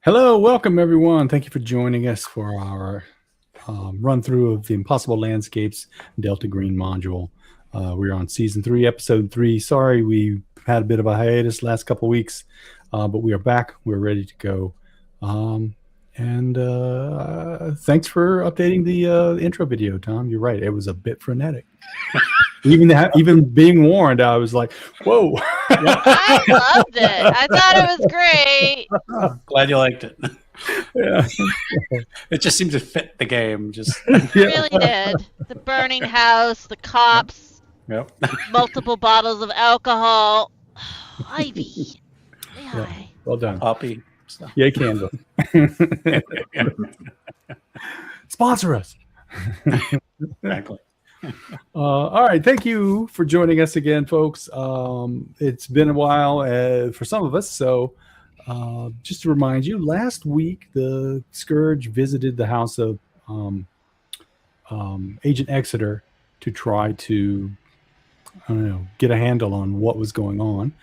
Hello, welcome everyone. Thank you for joining us for our run through of the Impossible Landscapes Delta Green module. We're on season 3, episode 3. Sorry, we had a bit of a hiatus last couple weeks, but we are back. We're ready to go. And thanks for updating the intro video, Tom. You're right; it was a bit frenetic. Even being warned, I was like, "Whoa!" I loved it. I thought it was great. Glad you liked it. Yeah. It just seemed to fit the game. It really did. The burning house, the cops, Yep. multiple bottles of alcohol. Ivy. Yeah. Well done. Poppy stuff. Yay, candle. Sponsor us. Exactly. All right. Thank you for joining us again, folks. It's been a while for some of us. So just to remind you, last week, the Scourge visited the house of Agent Exeter to try to, get a handle on what was going on.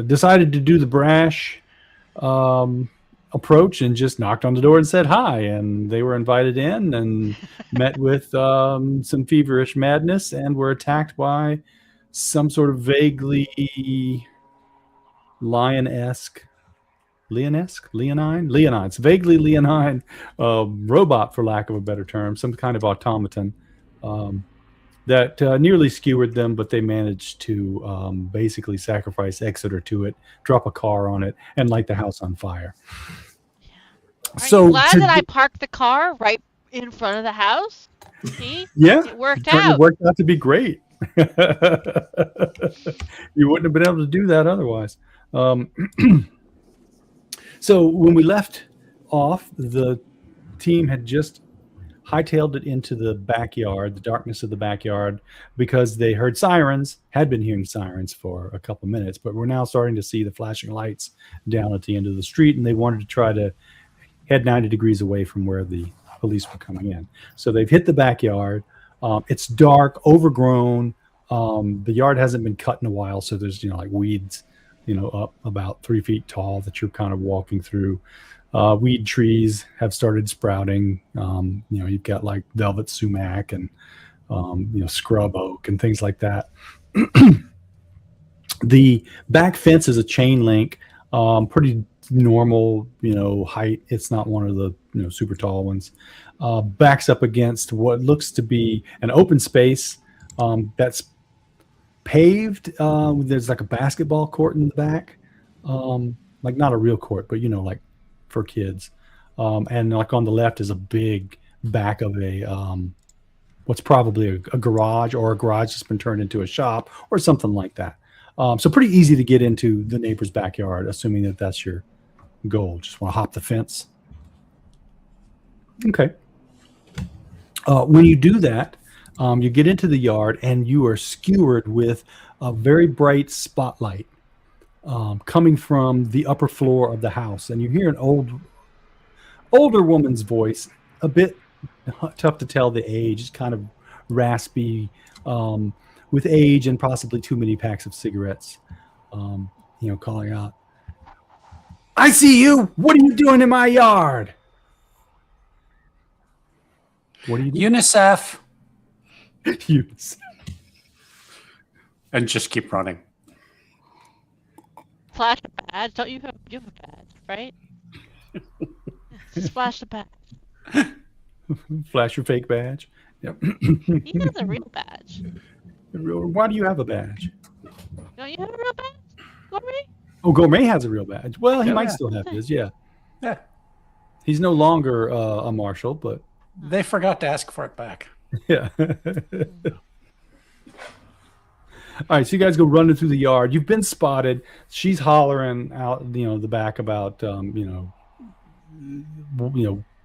Decided to do the brash approach and just knocked on the door and said hi, and they were invited in and met with some feverish madness and were attacked by some sort of vaguely leonine, vaguely leonine robot, for lack of a better term, some kind of automaton that nearly skewered them, but they managed to basically sacrifice Exeter to it, drop a car on it, and light the house on fire. Are you glad that I parked the car right in front of the house? See? Yeah. It worked out. It worked out to be great. You wouldn't have been able to do that otherwise. So when we left off, the team had just hightailed it into the backyard, the darkness of the backyard, because they heard sirens, had been hearing sirens for a couple minutes, but we're now starting to see the flashing lights down at the end of the street, and they wanted to try to head 90 degrees away from where the police were coming in. So they've hit the backyard. It's dark, overgrown. The yard hasn't been cut in a while, so there's like weeds, up about 3 feet tall that you're kind of walking through. Weed trees have started sprouting. You've got like velvet sumac and scrub oak and things like that. The back fence is a chain link, pretty normal height. It's not one of the super tall ones. Backs up against what looks to be an open space that's paved. There's like a basketball court in the back, like not a real court, but like for kids. And like on the left is a big back of a what's probably a garage, or a garage that's been turned into a shop or something like that. So pretty easy to get into the neighbor's backyard, assuming that that's your goal. Just want to hop the fence. Okay. When you do that, you get into the yard and you are skewered with a very bright spotlight coming from the upper floor of the house. And you hear an older woman's voice, a bit tough to tell the age. It's kind of raspy, with age and possibly too many packs of cigarettes, calling out, "I see you. What are you doing in my yard?" What are you doing? UNICEF. UNICEF. And just keep running. Flash a badge. Don't you have a badge, right? Just flash the badge. Flash your fake badge. Yep. He has a real badge. Why do you have a badge? Don't you have a real badge? Gourmet? Oh, Gourmet has a real badge. Well, he might still have his, yeah. Yeah. He's no longer a marshal, but... They forgot to ask for it back. Yeah. All right, so you guys go running through the yard. You've been spotted. She's hollering out, the back about,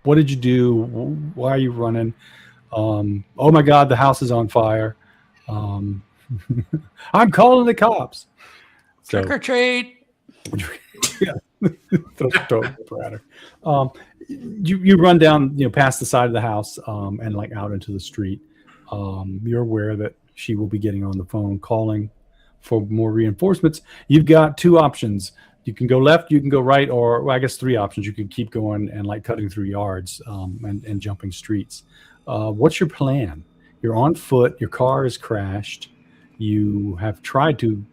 what did you do? Why are you running? Oh my God, the house is on fire. I'm calling the cops. Trick or treat. Yeah. You run down, past the side of the house, and like out into the street. You're aware that she will be getting on the phone, calling for more reinforcements. You've got two options. You can go left, you can go right, or well, I guess 3 options. You could keep going and like cutting through yards and jumping streets. What's your plan? You're on foot. Your car is crashed. You have tried to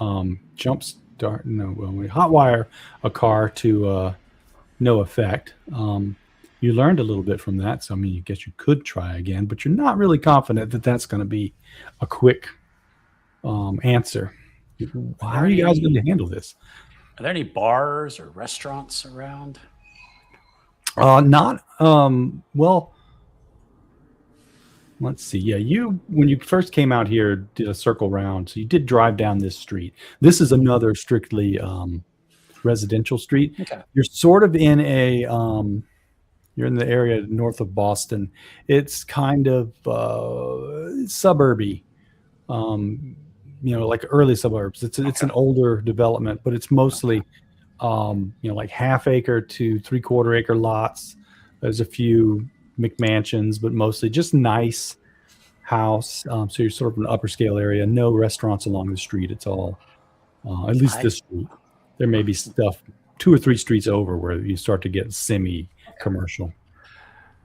hotwire a car to no effect. You learned a little bit from that, so I mean, I guess you could try again, but you're not really confident that that's going to be a quick answer. How are you guys going to handle this? Are there any bars or restaurants around? Not well. Let's see. Yeah, when you first came out here, did a circle round. So you did drive down this street. This is another strictly residential street. Okay. You're sort of in a you're in the area north of Boston. It's kind of suburby. Like early suburbs. It's an older development, but it's mostly, like 1/2 acre to 3/4 acre lots. There's a few McMansions, but mostly just nice house. So you're sort of an upper scale area. No restaurants along the street. It's all, at least this street. There may be stuff 2 or 3 streets over where you start to get semi-commercial.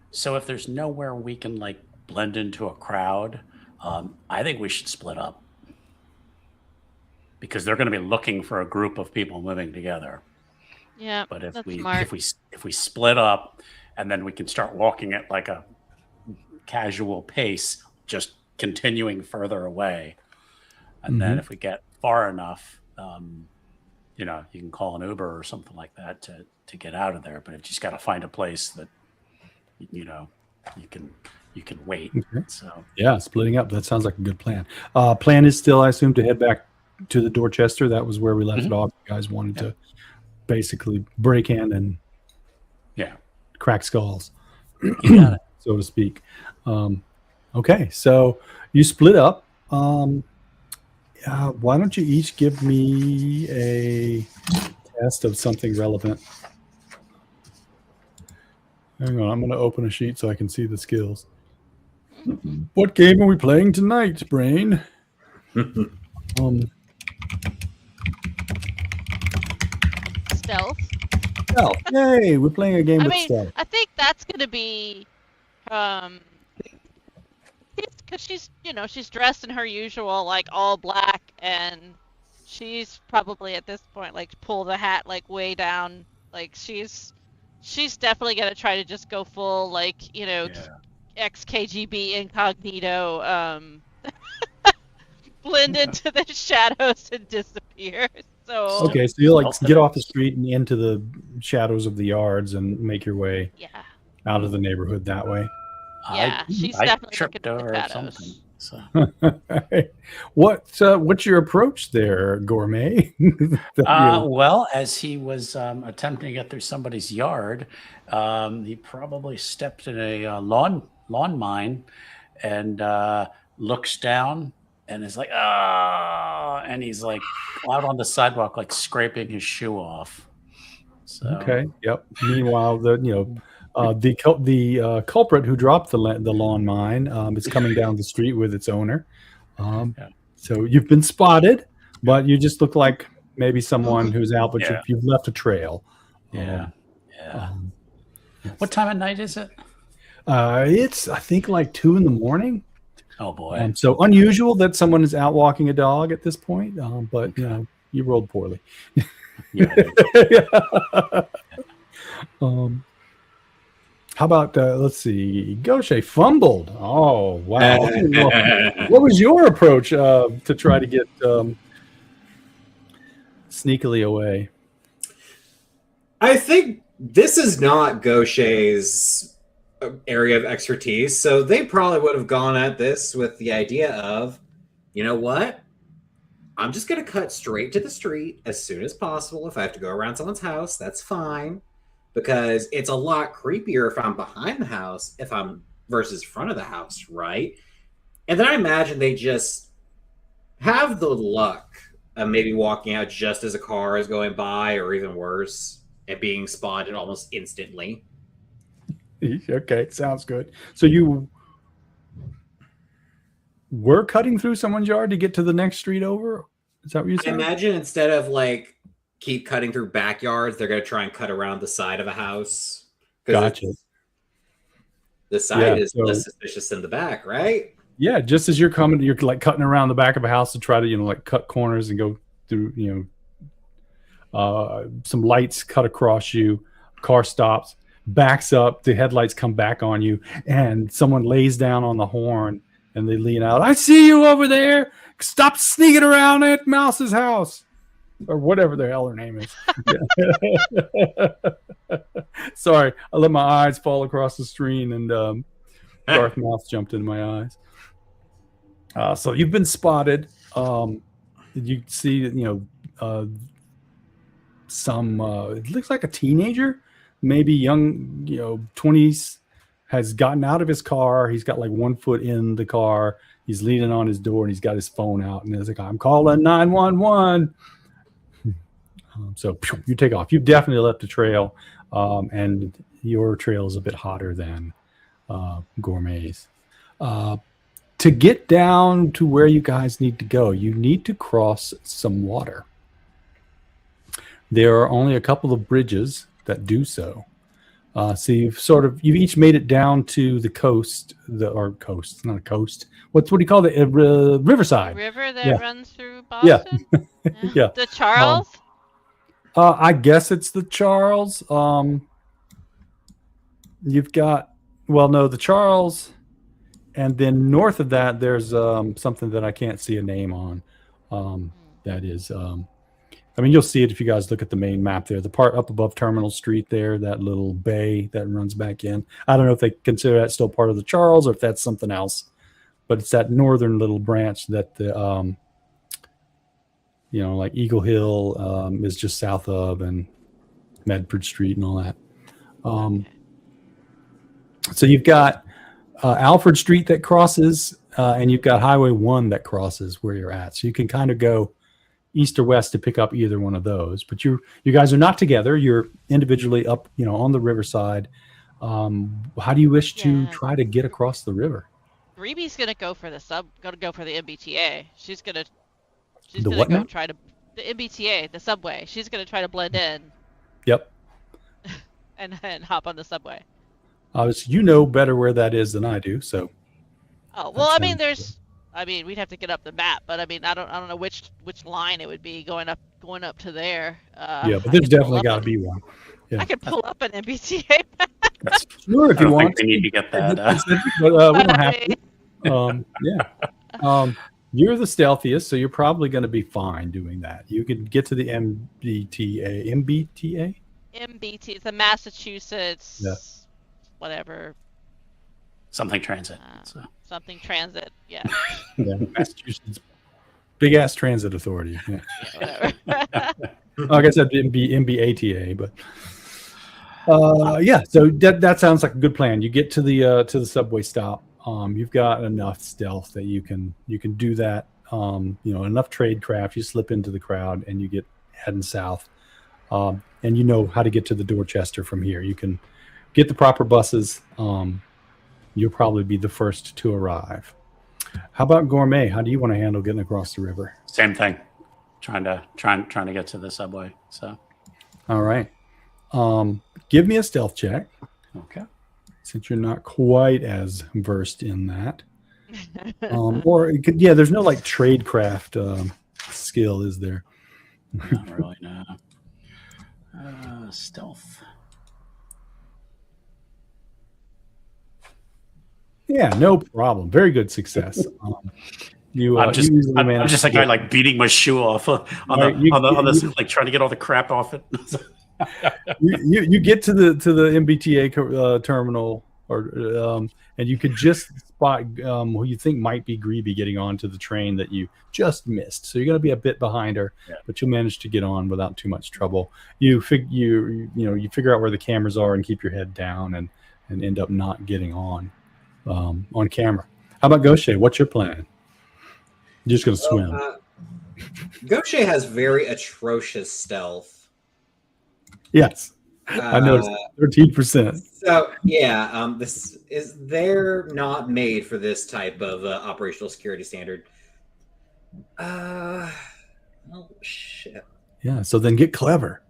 So if there's nowhere we can like blend into a crowd, I think we should split up. Because they're going to be looking for a group of people living together. Yeah, but if smart. if we split up, and then we can start walking at like a casual pace, just continuing further away, and then if we get far enough, you can call an Uber or something like that to get out of there. But you just got to find a place that you can wait. Okay. So yeah, splitting up. That sounds like a good plan. Plan is still, I assume, to head back to the Dorchester. That was where we left it off. You guys wanted to basically break in and crack skulls, so to speak. Okay, so you split up. Why don't you each give me a test of something relevant? Hang on, I'm going to open a sheet so I can see the skills. What game are we playing tonight, Brain? Stealth. Oh, yay! We're playing a game with stealth. I think that's gonna be, because she's dressed in her usual like all black, and she's probably at this point like pull the hat like way down, like she's definitely gonna try to just go full like ex-KGB incognito, blend into the shadows and disappear. So okay, so you like get off the street and into the shadows of the yards and make your way out of the neighborhood that way. Yeah, she's I definitely tripped looking for her the or shadows. something. So. What's your approach there, Gourmet? Well, as he was attempting to get through somebody's yard, he probably stepped in a lawn mine and looks down and is like, and he's like out on the sidewalk, like scraping his shoe off. So. Okay. Yep. Meanwhile, the culprit who dropped the lawn mine is coming down the street with its owner. So you've been spotted, but you just look like maybe someone who's out, but you've left a trail. What time of night is it? It's I think like 2 a.m. Oh boy! So unusual that someone is out walking a dog at this point, but you rolled poorly. How about let's see, Gaucher fumbled. Oh wow! What was your approach to try to get sneakily away? I think this is not Gaucher's area of expertise, so they probably would have gone at this with the idea of, you know what? I'm just going to cut straight to the street as soon as possible. If I have to go around someone's house, that's fine, because it's a lot creepier if I'm behind the house versus front of the house, right? And then I imagine they just have the luck of maybe walking out just as a car is going by, or even worse, and being spotted almost instantly. Okay, sounds good. So you were cutting through someone's yard to get to the next street over? Is that what you said? I imagine instead of like keep cutting through backyards. They're going to try and cut around the side of a house. 'Cause Gotcha. the side is so- less suspicious than the back, right? Yeah, just as you're coming, you're like cutting around the back of a house to try to, like cut corners and go through, some lights cut across you. Car stops, backs up, the headlights come back on you, and someone lays down on the horn and they lean out. I see you over there. Stop sneaking around at Mouse's house. Or whatever the hell her name is. Sorry, I let my eyes fall across the screen and Darth Mouse jumped into my eyes. So you've been spotted. You see, some. It looks like a teenager, maybe young, 20s, has gotten out of his car. He's got like one foot in the car. He's leaning on his door and he's got his phone out and he's like, "I'm calling 911." So you take off. You've definitely left a trail, and your trail is a bit hotter than Gourmet's. To get down to where you guys need to go, you need to cross some water. There are only a couple of bridges that do so. So you've each made it down to the coast, coast, not a coast. What do you call it? Riverside. River that Yeah. runs through Boston? Yeah. The Charles? I guess it's the Charles. You've got, the Charles, and then north of that, there's something that I can't see a name on. That is, you'll see it if you guys look at the main map there. The part up above Terminal Street there, that little bay that runs back in. I don't know if they consider that still part of the Charles or if that's something else. But it's that northern little branch that the like Eagle Hill is just south of, and Medford Street and all that. So you've got Alfred Street that crosses, and you've got Highway 1 that crosses where you're at. So you can kind of go east or west to pick up either one of those. But you guys are not together. You're individually up, on the riverside. How do you wish to try to get across the river? Gribi's gonna go for the MBTA. She's gonna what now? try to the MBTA, the subway. She's gonna try to blend in. Yep. and hop on the subway. You know better where that is than I do. So. Oh well, we'd have to get up the map, but I don't know which line it would be going up to there. But there's definitely got to be one. Yeah. I could pull up an MBTA map. Sure, if you want. They need to get that. But we don't have to. You're the stealthiest, so you're probably going to be fine doing that. You can get to the MBTA. MBTA? MBT. It's a Massachusetts. Yeah. Whatever. Something transit. Something transit. Yeah. Yeah, Massachusetts. Big ass transit authority. Yeah. Whatever. Like I said, MBATA, but so that sounds like a good plan. You get to the subway stop. You've got enough stealth that you can do that. Enough trade craft. You slip into the crowd and you get heading south. And you know how to get to the Dorchester from here. You can get the proper buses. You'll probably be the first to arrive. How about Gourmet? How do you want to handle getting across the river? Same thing. Trying to get to the subway. So. All right. Give me a stealth check. Okay. Since you're not quite as versed in that. Or it could, there's no like tradecraft skill, is there? Not really, no. Stealth. Yeah, no problem. Very good success. I'm just a guy like beating my shoe off on this, like trying to get all the crap off it. you get to the MBTA terminal, and you could just spot who you think might be Gribi getting onto the train that you just missed. So you're going to be a bit behind her, but you'll manage to get on without too much trouble. You figure out where the cameras are and keep your head down, and end up not getting on camera. How about Gaucher? What's your plan? You're just going to swim. Gaucher has very atrocious stealth. Yes. I noticed 13%. So they're not made for this type of operational security standard. Oh shit. Yeah. So then get clever.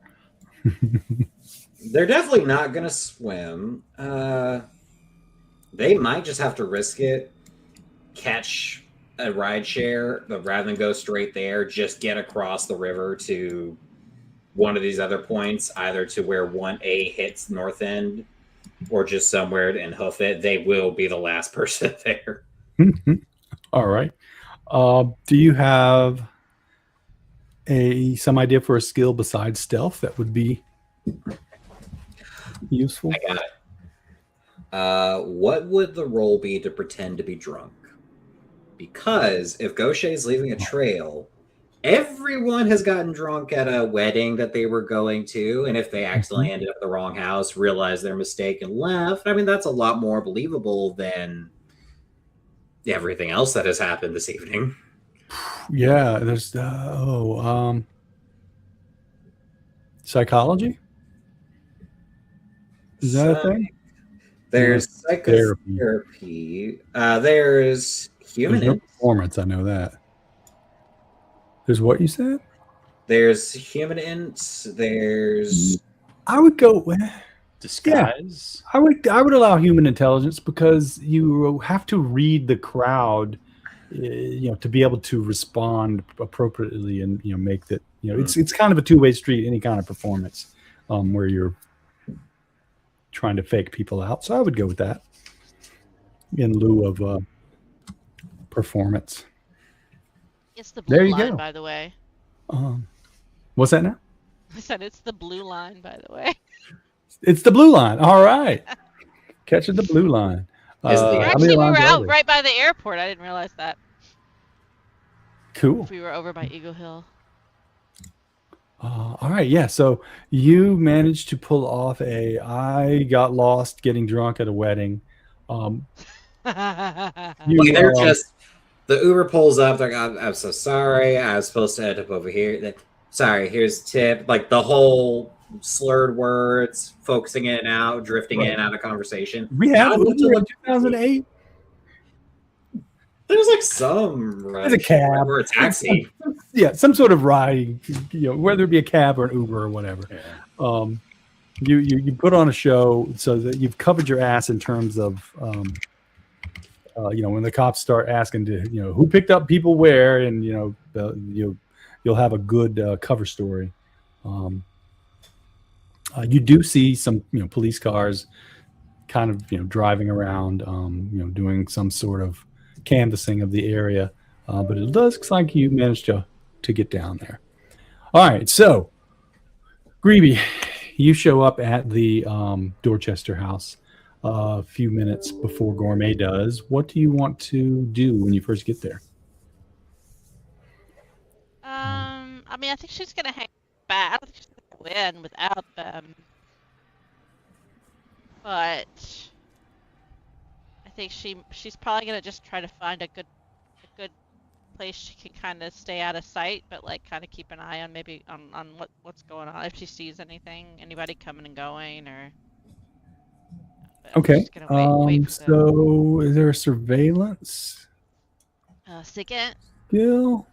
They're definitely not going to swim. They might just have to risk it, catch a ride share, but rather than go straight there, just get across the river to one of these other points, either to where 1A hits north end or just somewhere and hoof it. They will be the last person there. All right. Do you have some idea for a skill besides stealth that would be useful? I got it. What would the role be to pretend to be drunk? Because if Gaucher is leaving a trail, everyone has gotten drunk at a wedding that they were going to, and if they accidentally ended up at the wrong house, realized their mistake, and left, I mean, that's a lot more believable than everything else that has happened this evening. Yeah, there's psychology. Is that a thing? There's psychotherapy. There's human There's no performance. I know that. There's what you said. There's human ints. There's. I would go. Disguise. Yeah, I would allow human intelligence because you have to read the crowd, to be able to respond appropriately and make that. It's kind of a two-way street. Any kind of performance, where you're trying to fake people out. So I would go with that in lieu of performance. It's the There blue you line, go. by the way. What's that now? I said it's the blue line, by the way. It's the blue line. All right. Catching the blue line. Actually, we were out right by the airport. I didn't realize that. Cool. We were over by Eagle Hill. All right. Yeah. So you managed to pull off I got lost getting drunk at a wedding. They're just, the Uber pulls up. They're like, I'm so sorry. I was supposed to head up over here. Sorry, here's tip. Like the whole slurred words, focusing in and out, drifting in and out of conversation. We had Uber in 2008. There's like some There's a cab or a taxi. Yeah, some sort of ride, whether it be a cab or an Uber or whatever. Yeah. You put on a show so that you've covered your ass in terms of when the cops start asking to who picked up people where, and you'll have a good cover story. You do see some police cars kind of driving around, doing some sort of canvassing of the area, but it looks like you managed to get down there. All right, so Gribi, you show up at the Dorchester House a few minutes before Gourmet does. What do you want to do when you first get there? I mean, I think she's gonna hang back. I don't think she's gonna win without them. But I think she's probably gonna just try to find a good place she can kind of stay out of sight, but like kind of keep an eye on maybe on what's going on, if she sees anybody coming and going, or. Okay. Wait for so is there a surveillance Sigint? skill?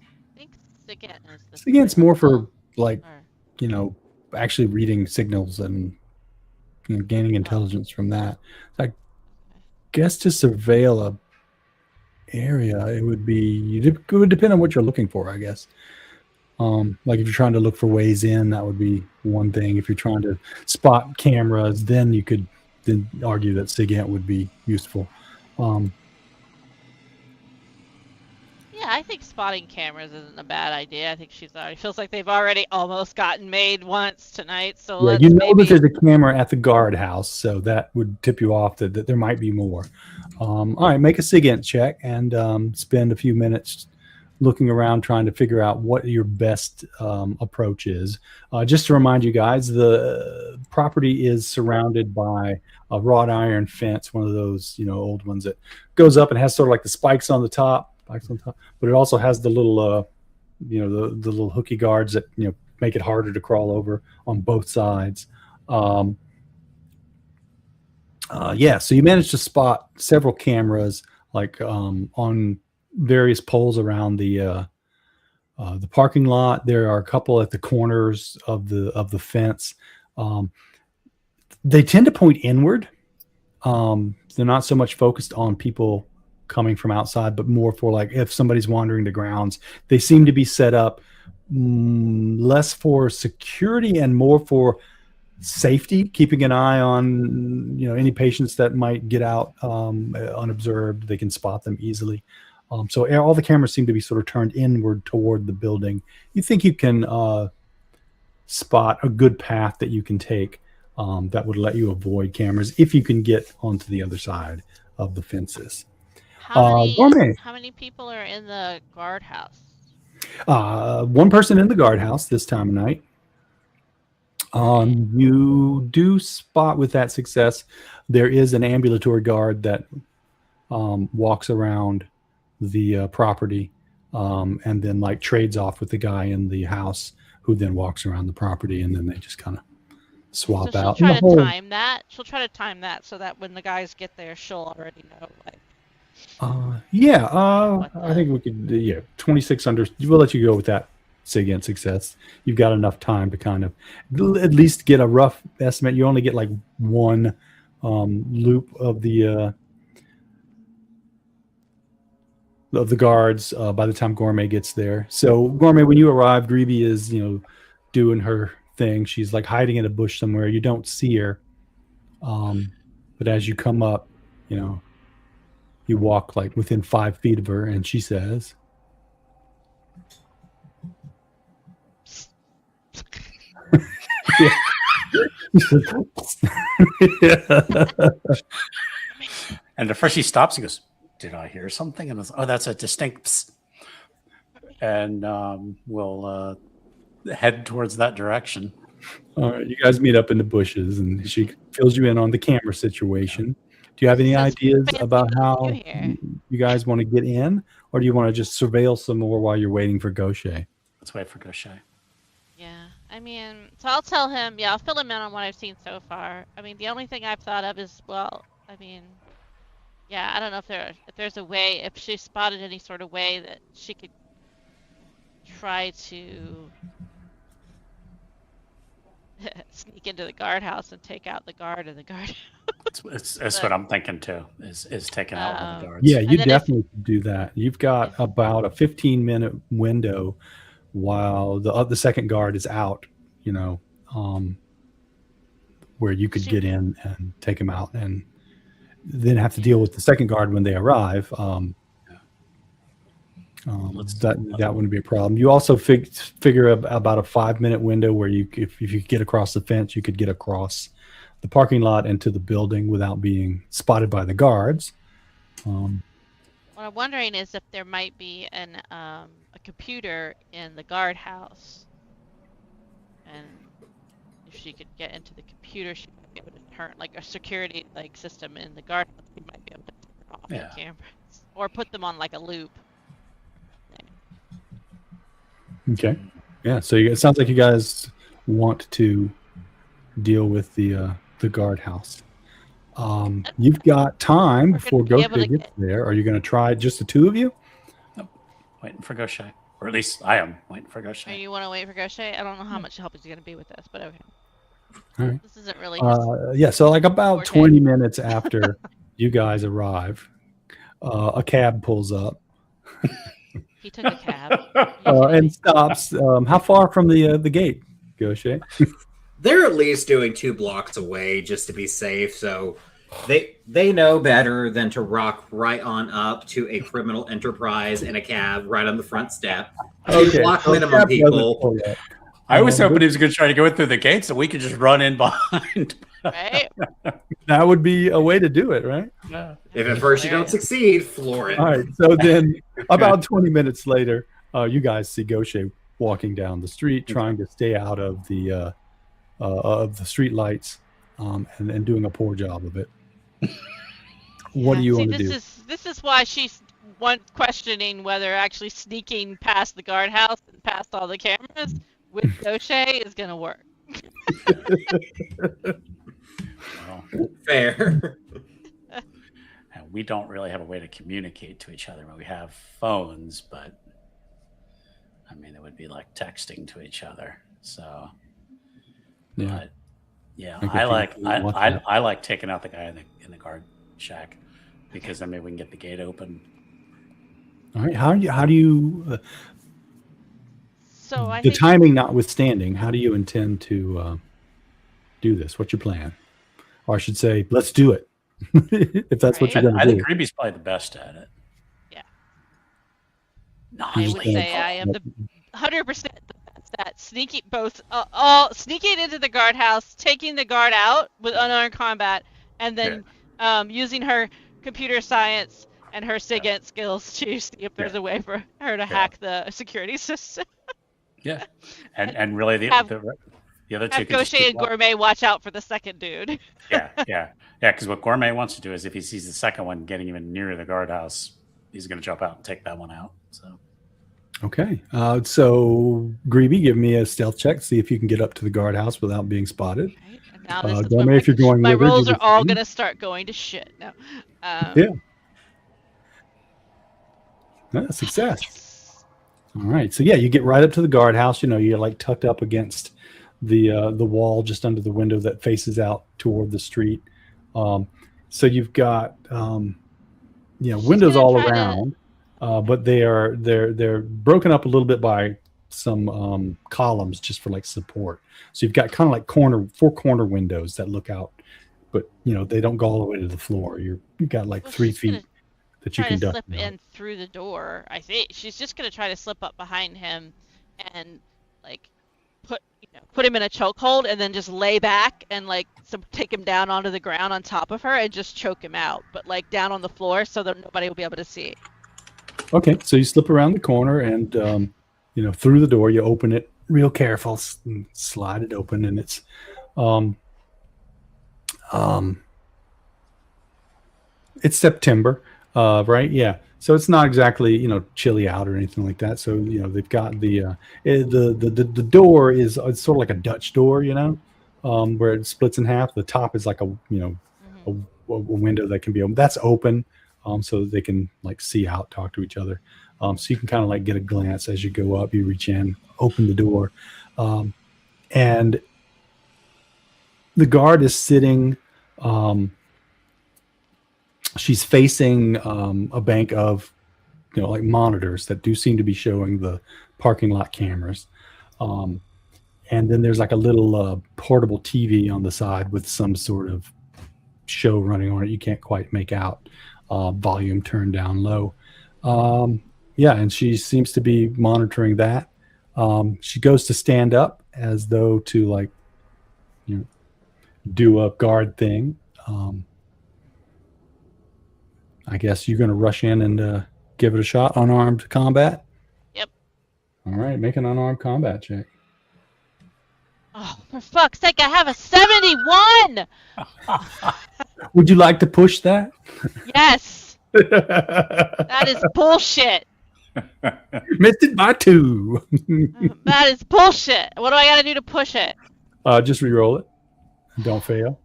I think Sigint is the Sigint's more for like or- actually reading signals and gaining intelligence from that. I guess to surveil a area, it would depend on what you're looking for, I guess. Like if you're trying to look for ways in, that would be one thing. If you're trying to spot cameras, then you could argue that Sigint would be useful. Yeah, I think spotting cameras isn't a bad idea. I think feels like they've already almost gotten made once tonight. So yeah, that there's a camera at the guardhouse, so that would tip you off that there might be more. All right, make a Sigint check and spend a few minutes looking around trying to figure out what your best approach is. Just to remind you guys, the property is surrounded by a wrought iron fence, one of those old ones that goes up and has sort of like the spikes on top, but it also has the little the little hooky guards that make it harder to crawl over on both sides. So you managed to spot several cameras like on various poles around the The parking lot. There are a couple at the corners of the fence. They tend to point inward. They're not so much focused on people coming from outside, but more for like if somebody's wandering the grounds. They seem to be set up less for security and more for safety, keeping an eye on any patients that might get out unobserved. They can spot them easily. So all the cameras seem to be sort of turned inward toward the building. You think you can spot a good path that you can take that would let you avoid cameras if you can get onto the other side of the fences. How Gourmet. many people are in the guardhouse? One person in the guardhouse this time of night. You do spot with that success. There is an ambulatory guard that walks around the property and then like trades off with the guy in the house who then walks around the property, and then they just kind of swap So out. she'll try to time that. She'll try to time that so that when the guys get there, she'll already know. Like, I think we could. 26 under. We'll let you go with that. Again, success. You've got enough time to kind of at least get a rough estimate. You only get like one loop of the guards by the time Gourmet gets there. So Gourmet, when you arrive, Gribi is doing her thing. She's like hiding in a bush somewhere. You don't see her, but as you come up, you walk like within 5 feet of her, and she says, And at first she stops and goes, "Did I hear something?" And I was, "Oh, that's a distinct psst." And we'll head towards that direction. All right, you guys meet up in the bushes, and she fills you in on the camera situation. Do you have any ideas about how you guys want to get in, or do you want to just surveil some more while you're waiting for Gaucher? Let's wait for Gaucher. yeah, I mean, so I'll tell him. Yeah, I'll fill him in on what I've seen so far. I mean, the only thing I've thought of is, well, I mean, yeah, I don't know if there's a way, if she spotted any sort of way that she could try to sneak into the guardhouse and take out the guard in the guard. That's what I'm thinking too. Is taking out one of the guards. Yeah, you definitely could do that. You've got about a 15-minute window while the second guard is out. Where you could get in and take him out, and then have to deal with the second guard when they arrive. That wouldn't be a problem. You also figure about a 5-minute window where if you get across the fence, you could get across the parking lot into the building without being spotted by the guards. What I'm wondering is if there might be a computer in the guardhouse, and if she could get into the computer, she might be able to turn like a security system in the guardhouse. She might be able to turn off the cameras or put them on like a loop. Okay. Yeah. So it sounds like you guys want to deal with the guardhouse. You've got time before Gaucher gets there. Are you going to try just the two of you? Nope. Waiting for Gaucher. Or at least I am waiting for Gaucher. You want to wait for Gaucher? I don't know how much help he's going to be with this, but okay. All right. This isn't really. So like about 20 minutes after you guys arrive, a cab pulls up. He took a cab. And stops. How far from the gate, Gaucher? They're at least doing 2 blocks away just to be safe, so they know better than to rock right on up to a criminal enterprise in a cab right on the front step. 2 block minimum, people. I was hoping he was going to try to go in through the gate so we could just run in behind. Right? That would be a way to do it, right? Yeah. If at first you don't succeed, floor it. All right. So then about 20 minutes later, you guys see Gaucher walking down the street, trying to stay out of the street lights and doing a poor job of it. What do you want to do? This is why she's questioning whether actually sneaking past the guardhouse and past all the cameras with Gaucher is going to work. Well, fair. We don't really have a way to communicate to each other. We have phones, but I mean, it would be like texting to each other. So, Yeah. but yeah, I could I like figure out I, that. I like taking out the guy in the guard shack because then maybe we can get the gate open. All right. How do you So I the think timing notwithstanding, how do you intend to do this? What's your plan? Or I should say, let's do it. If that's what Right. you're going I to think do. Gribi's probably the best at it. Yeah. Nice. I He's would gonna- say I am the 100% the best at sneaking all sneaking into the guardhouse, taking the guard out with unarmed combat, and then using her computer science and her SIGINT skills to see if there's a way for her to hack the security system. Yeah, and really the other two Have can just Gaucher keep and Gourmet watch out for the second dude. yeah. Because what Gourmet wants to do is if he sees the second one getting even near the guardhouse, he's going to jump out and take that one out. So Okay. So Gribi, give me a stealth check. See if you can get up to the guardhouse without being spotted. Right? And now this is Gourmet, when if you're going my with her, rolls do are the all same. going to start going to shit. No. Yeah. Success. Yes. All right. So yeah, you get right up to the guardhouse. You know, you're like tucked up against the wall just under the window that faces out toward the street. So you've got windows gonna all try to- around, but they're broken up a little bit by some columns just for like support. So you've got kind of like four corner windows that look out, but they don't go all the way to the floor. You've got like Well, 3 she's gonna feet that you Try can to duck. slip down. in through the door. I think she's just gonna try to slip up behind him, and like put him in a chokehold, and then just lay back and like take him down onto the ground on top of her and just choke him out, but like down on the floor so that nobody will be able to see. Okay, so you slip around the corner and through the door. You open it real careful, and slide it open, and it's it's September, right? Yeah. So it's not exactly chilly out or anything like that. So they've got the door is it's sort of like a Dutch door, where it splits in half. The top is like a window that can be open. That's open, so they can like see out, talk to each other. So you can kind of like get a glance as you go up. You reach in, open the door, and the guard is sitting. She's facing a bank of, like monitors that do seem to be showing the parking lot cameras. And then there's like a little portable TV on the side with some sort of show running on it. You can't quite make out. Volume turned down low. And she seems to be monitoring that. She goes to stand up as though to do a guard thing. I guess you're going to rush in and give it a shot. Unarmed combat? Yep. All right, make an unarmed combat check. Oh, for fuck's sake, I have a 71! Would you like to push that? Yes! That is bullshit! Missed it by 2. That is bullshit! What do I gotta do to push it? Just re-roll it. Don't fail.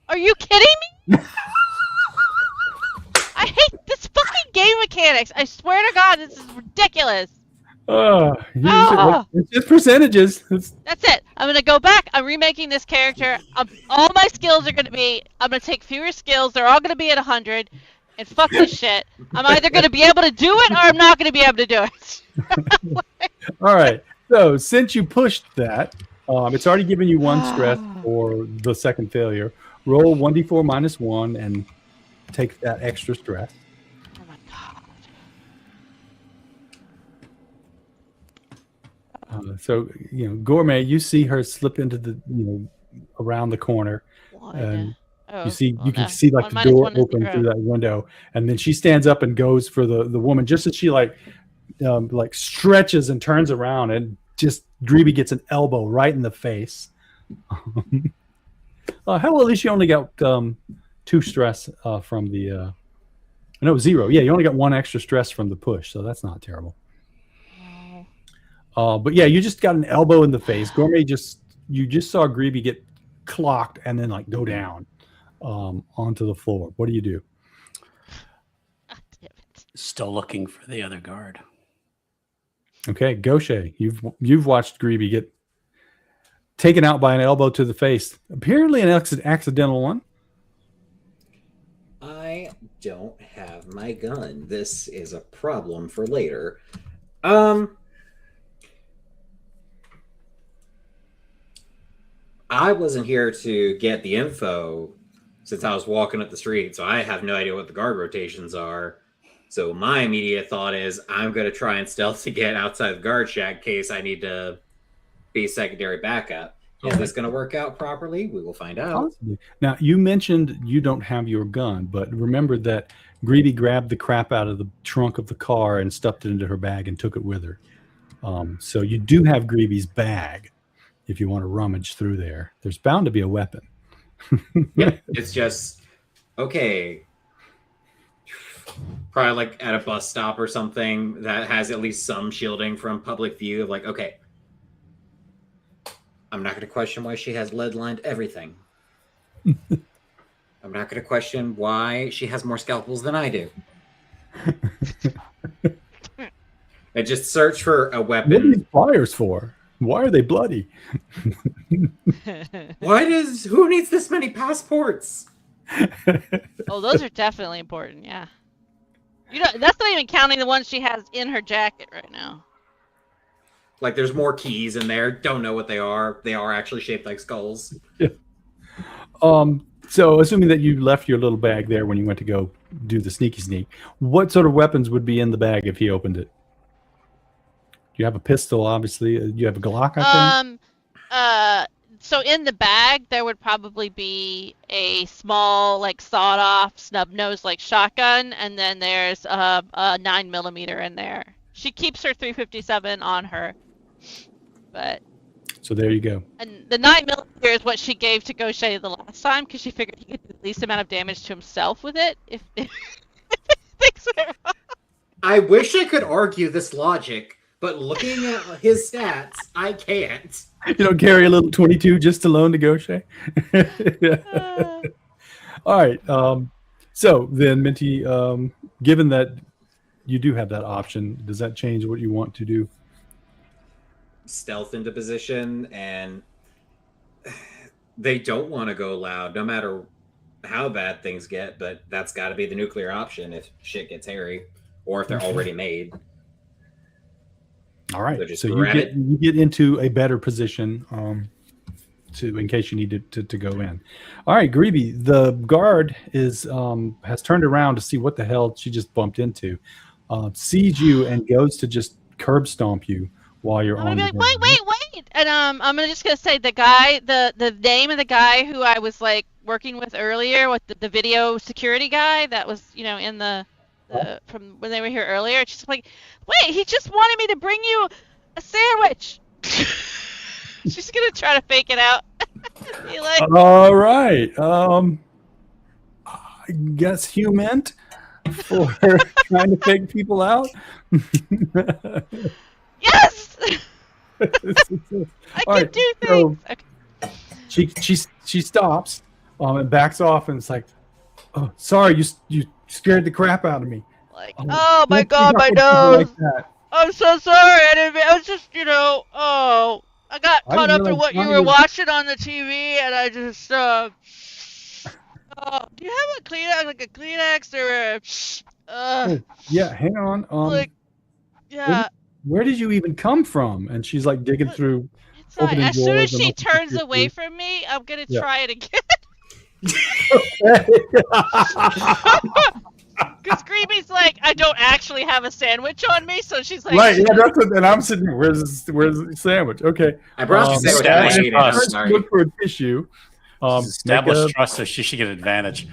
Are you kidding me? I hate this fucking game mechanics! I swear to God, this is ridiculous! It's just percentages. That's it. I'm gonna go back. I'm remaking this character. All my skills are gonna be. I'm gonna take fewer skills. They're all gonna be at 100. And fuck this shit. I'm either gonna be able to do it or I'm not gonna be able to do it. All right. So since you pushed that, it's already given you 1 stress for the second failure. Roll 1d4 minus 1 and take that extra stress. Oh my God. Gourmet, you see her slip into the, around the corner. And you can see like the door open through that window. And then she stands up and goes for the woman just as she like stretches and turns around, and just Gribi gets an elbow right in the face. Hell, at least you only got 2 stress from the, 0. Yeah, you only got 1 extra stress from the push. So that's not terrible. But yeah, you just got an elbow in the face. Gourmet you just saw Gribi get clocked and then like go down onto the floor. What do you do? God damn it. Still looking for the other guard. Okay, Gaucher, you've watched Gribi get taken out by an elbow to the face. Apparently an accidental one. I don't have my gun. This is a problem for later. I wasn't here to get the info since I was walking up the street, so I have no idea what the guard rotations are. So my immediate thought is I'm going to try and stealth to get outside the guard shack in case I need to be secondary backup. Is this going to work out properly? We will find out. Possibly. Now, you mentioned you don't have your gun, but remember that Gribi grabbed the crap out of the trunk of the car and stuffed it into her bag and took it with her. So you do have Gribi's bag if you want to rummage through there. There's bound to be a weapon. Yeah, it's just, okay, probably like at a bus stop or something that has at least some shielding from public view of like, okay, I'm not going to question why she has lead-lined everything. I'm not going to question why she has more scalpels than I do. And just search for a weapon. What are these pliers for? Why are they bloody? Who needs this many passports? Oh, those are definitely important. Yeah. That's not even counting the ones she has in her jacket right now. Like, there's more keys in there. Don't know what they are. They are actually shaped like skulls. Yeah. So, assuming that you left your little bag there when you went to go do the sneaky sneak, what sort of weapons would be in the bag if he opened it? You have a pistol, obviously. You have a Glock, I think? So in the bag, there would probably be a small, like, sawed-off, snub-nosed, like, shotgun, and then there's a 9mm in there. She keeps her 357 on her, but... So there you go. And the 9mm is what she gave to Gaucher the last time, because she figured he could do the least amount of damage to himself with it, if things went wrong. I wish I could argue this logic, but looking at his stats, I can't. You don't carry a little 22 just alone to Gaucher? All right. So then, Minty, given that you do have that option, does that change what you want to do? Stealth into position, and they don't want to go loud no matter how bad things get, but that's got to be the nuclear option if shit gets hairy or if they're already made. All right, So so you get into a better position in case you need to go in. All right, Gribi, the guard has turned around to see what the hell she just bumped into, sees you and goes to just curb stomp you while you're on. I'm gonna be like, wait, and I'm just gonna say the guy, the name of the guy who I was like working with earlier, with the video security guy that was in the from when they were here earlier. She's like, wait, he just wanted me to bring you a sandwich. She's gonna try to fake it out. Be like, all right, I guess human for trying to fake people out. yes. I All can do things. So she stops and backs off and it's like, oh, sorry, you scared the crap out of me. Like, oh my god, my nose. Like I'm so sorry. I was just, I got caught up in what you were watching on the TV, and I just, do you have a Kleenex, like a Kleenex or a, yeah, hang on. like, yeah. Where did you even come from? And she's like digging through. Opening as soon as doors she turns away from me, I'm gonna try it again. Because Gribi's like, I don't actually have a sandwich on me, so she's like, right, yeah, that's what. And I'm sitting here. Where's the sandwich? Okay, I brought you sandwich. Sorry. Look for a tissue. Establish trust, so she should get advantage.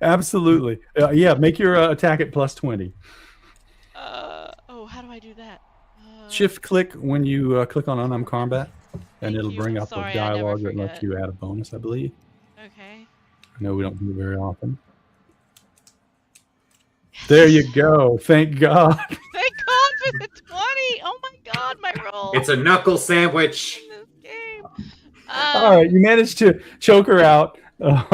Absolutely, yeah. Make your attack at +20. How do I do that? Shift click when you click on unarmed combat, and it'll bring up Sorry, a dialogue that lets you add a bonus, I believe. Okay. I know we don't do it very often. There you go. Thank God. Thank God for the 20. Oh my God, my roll. It's a knuckle sandwich. In this game. All right, you managed to choke her out. Get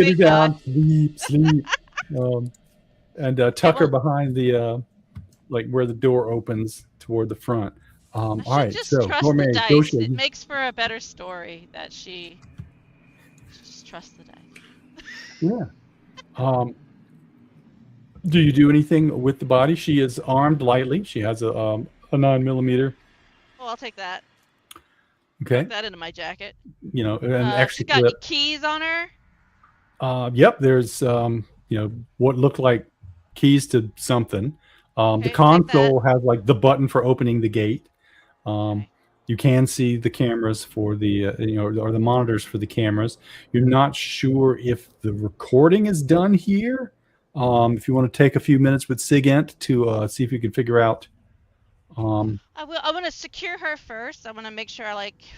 her down. Sleep. and tuck her behind the like where the door opens toward the front. All I should right, just so trust Gourmet, the dice. Gaucher, It makes for a better story that she should just trust the dice. yeah. Do you do anything with the body? She is armed lightly. She has a 9mm. Oh, I'll take that. Okay, Put that into my jacket. you know, an extra She's got any clip. keys on her? Yep, there's what looked like keys to something. The Okay, take console has like the button for opening the gate. Okay. You can see the cameras for the or the monitors for the cameras. You're not sure if the recording is done here. If you want to take a few minutes with SIGINT to see if you can figure out. I want to secure her first. I want to make sure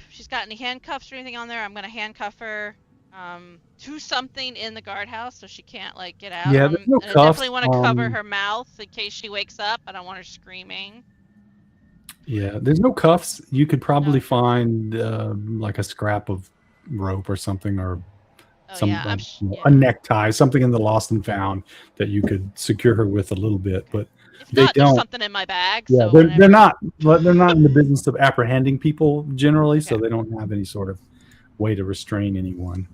she's got any handcuffs or anything on there. I'm going to handcuff her to something in the guardhouse so she can't get out. Yeah, there's no and I cuffs. definitely want to cover her mouth in case she wakes up. I don't want her screaming. Yeah, there's no cuffs. You could probably No. find like a scrap of rope or something, or a necktie, something in the lost and found that you could secure her with a little bit. But if they not, don't. there's something in my bag. Yeah, So they're not in the business of apprehending people generally, so they don't have any sort of way to restrain anyone.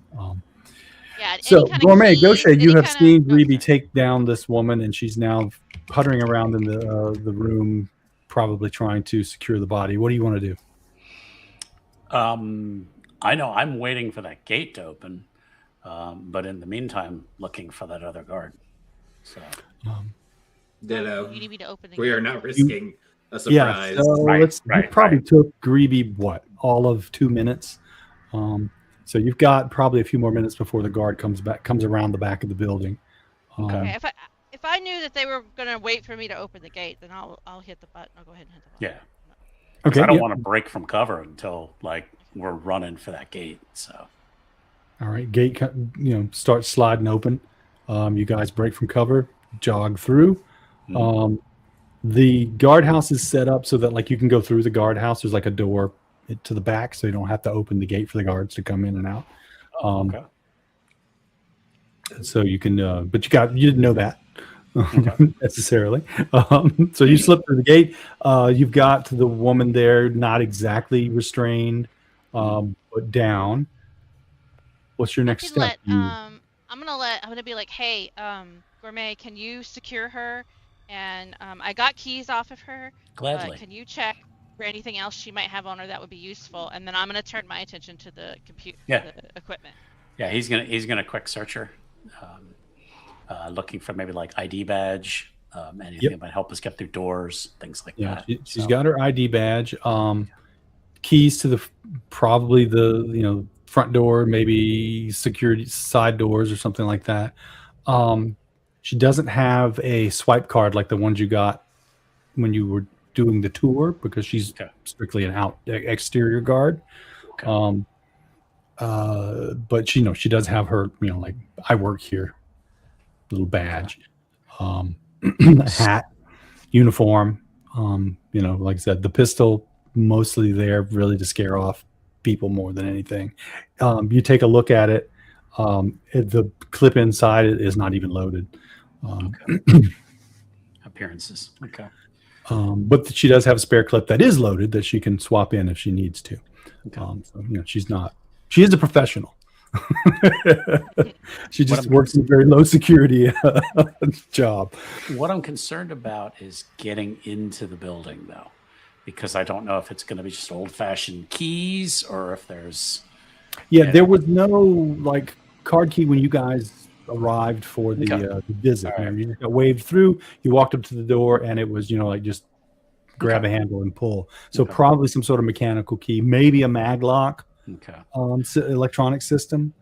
Yeah. So, Gourmet, Gaucher, you have seen Gribi Gribi take down this woman, and she's now puttering around in the room, probably trying to secure the body. What do you want to do? I know I'm waiting for that gate to open, but in the meantime, looking for that other guard. So, Ditto. You need me to open the We are gate. not risking a surprise. Yeah, so it probably took Gribi all of 2 minutes. So you've got probably a few more minutes before the guard comes around the back of the building. Okay, if I knew that they were gonna wait for me to open the gate, then I'll hit the button. I'll go ahead and hit the button. Yeah. Okay. I don't want to break from cover until we're running for that gate. So. All right, gate starts sliding open. You guys break from cover, jog through. The guardhouse is set up so that you can go through the guardhouse. There's a door to the back, so you don't have to open the gate for the guards to come in and out. Okay. So you can, but you didn't know that necessarily. So you slip through the gate. You've got the woman there, not exactly restrained, but down. What's your next step? I'm gonna be like, hey, Gourmet, can you secure her? And I got keys off of her. Gladly. Can you check for anything else she might have on her that would be useful? And then I'm gonna turn my attention to the the equipment. Yeah, he's gonna quick search her, looking for maybe ID badge, anything that might help us get through doors, things like that. She's got her ID badge, keys to probably the front door, maybe security side doors or something like that. She doesn't have a swipe card like the ones you got when you were doing the tour, because she's strictly an exterior guard. Okay. But she does have her I work here little badge, hat, uniform. Like I said, the pistol mostly there really to scare off people more than anything. You take a look at it. The clip inside is not even loaded. Appearances. Okay. But she does have a spare clip that is loaded that she can swap in if she needs to. So, she is a professional. She just works in a very low security job. What I'm concerned about is getting into the building, though, because I don't know if it's going to be just old-fashioned keys or if there's. Yeah, there was no card key when you guys arrived for the visit. Right. You just got waved through. You walked up to the door, and it was just grab a handle and pull. So probably some sort of mechanical key, maybe a mag lock. Electronic system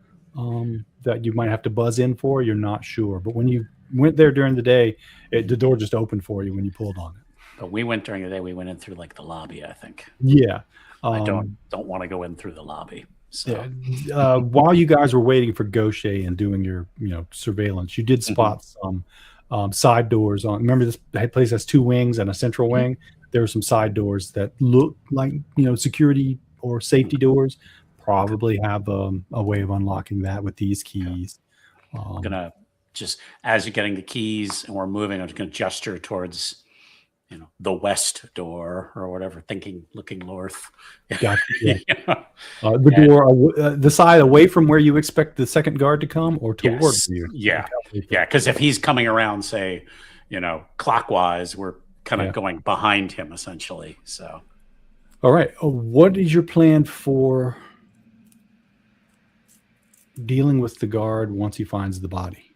that you might have to buzz in for. You're not sure, but when you went there during the day, the door just opened for you when you pulled on it. But we went during the day. We went in through the lobby, I think. Yeah, I don't want to go in through the lobby. So while you guys were waiting for Gaucher and doing your surveillance, you did spot some side doors on. Remember, this place has 2 wings and a central wing. There were some side doors that look like security or safety doors. Probably have a way of unlocking that with these keys. I'm gonna just as you're getting the keys and we're moving, I'm just going to gesture towards, the west door or whatever, looking north. Gotcha. Yeah. Yeah. The door, the side away from where you expect the second guard to come, or towards you. Yeah. Yeah. Because if he's coming around, say, clockwise, we're kind of going behind him essentially. So. All right. What is your plan for dealing with the guard once he finds the body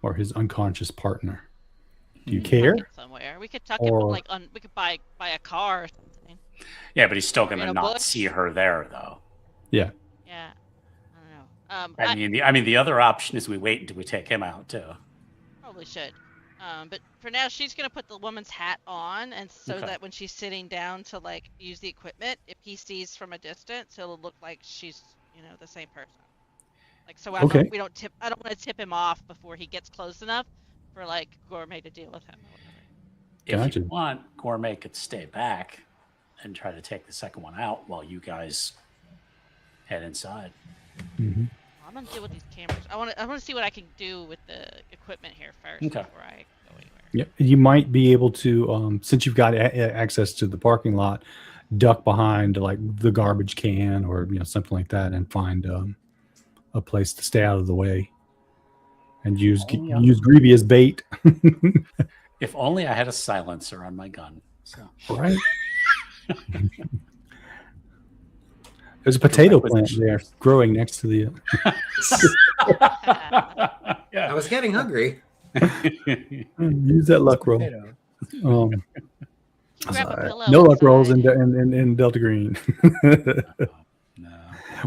or his unconscious partner? Do you care? Tuck it somewhere. We could tuck it we could buy a car or something. Yeah, but he's still going to not bush. see her there, though. Yeah. Yeah. I don't know. I mean, the other option is we wait until we take him out too. Probably should. But for now, she's gonna put the woman's hat on, and so that when she's sitting down to use the equipment, if he sees from a distance, it'll look like she's the same person. So I don't want to tip him off before he gets close enough for Gourmet to deal with him. If you want, Gourmet could stay back and try to take the second one out while you guys head inside. Mm-hmm. I'm gonna deal with these cameras. I want to see what I can do with the equipment here first before I go anywhere. Yeah, you might be able to, since you've got access to the parking lot, duck behind the garbage can or something like that, and find a place to stay out of the way, and use Gribi as bait. If only I had a silencer on my gun. So. Right. There's a potato plant there growing next to the. I was getting hungry. Use that luck roll. No No luck rolls in Delta Green. No.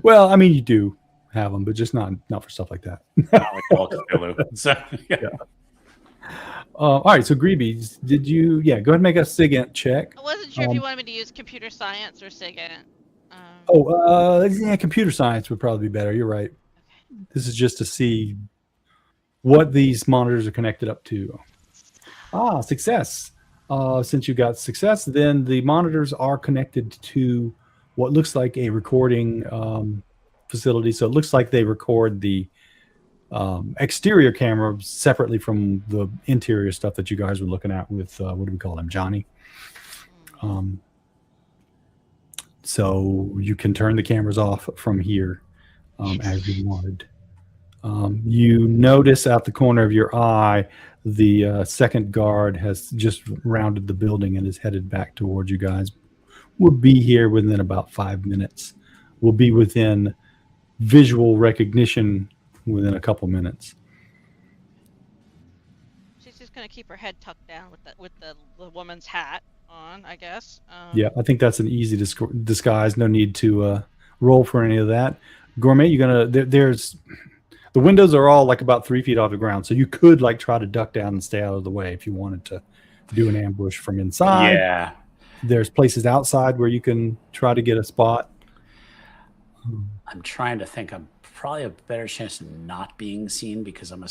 Well, I mean, you do have them, but just not for stuff like that. So, yeah. All right, so Gribi, did you? Yeah, go ahead and make a SIGINT check. I wasn't sure if you wanted me to use computer science or SIGINT. Computer science would probably be better. You're right. Okay. This is just to see what these monitors are connected up to. Success. Since you got success, then the monitors are connected to what looks like a recording facility. So it looks like they record the exterior camera separately from the interior stuff that you guys were looking at with, what do we call him, Johnny? So you can turn the cameras off from here as you wanted. You notice out the corner of your eye, the second guard has just rounded the building and is headed back towards you guys. We'll be here within about 5 minutes. We'll be within visual recognition within a couple minutes. She's just going to keep her head tucked down with the woman's hat on, I guess. Yeah, I think that's an easy disguise. No need to roll for any of that. Gourmet, you're gonna there's the windows are all about 3 feet off the ground, so you could try to duck down and stay out of the way if you wanted to do an ambush from inside. Yeah, there's places outside where you can try to get a spot. I'm trying to think. I'm probably a better chance of not being seen because I'm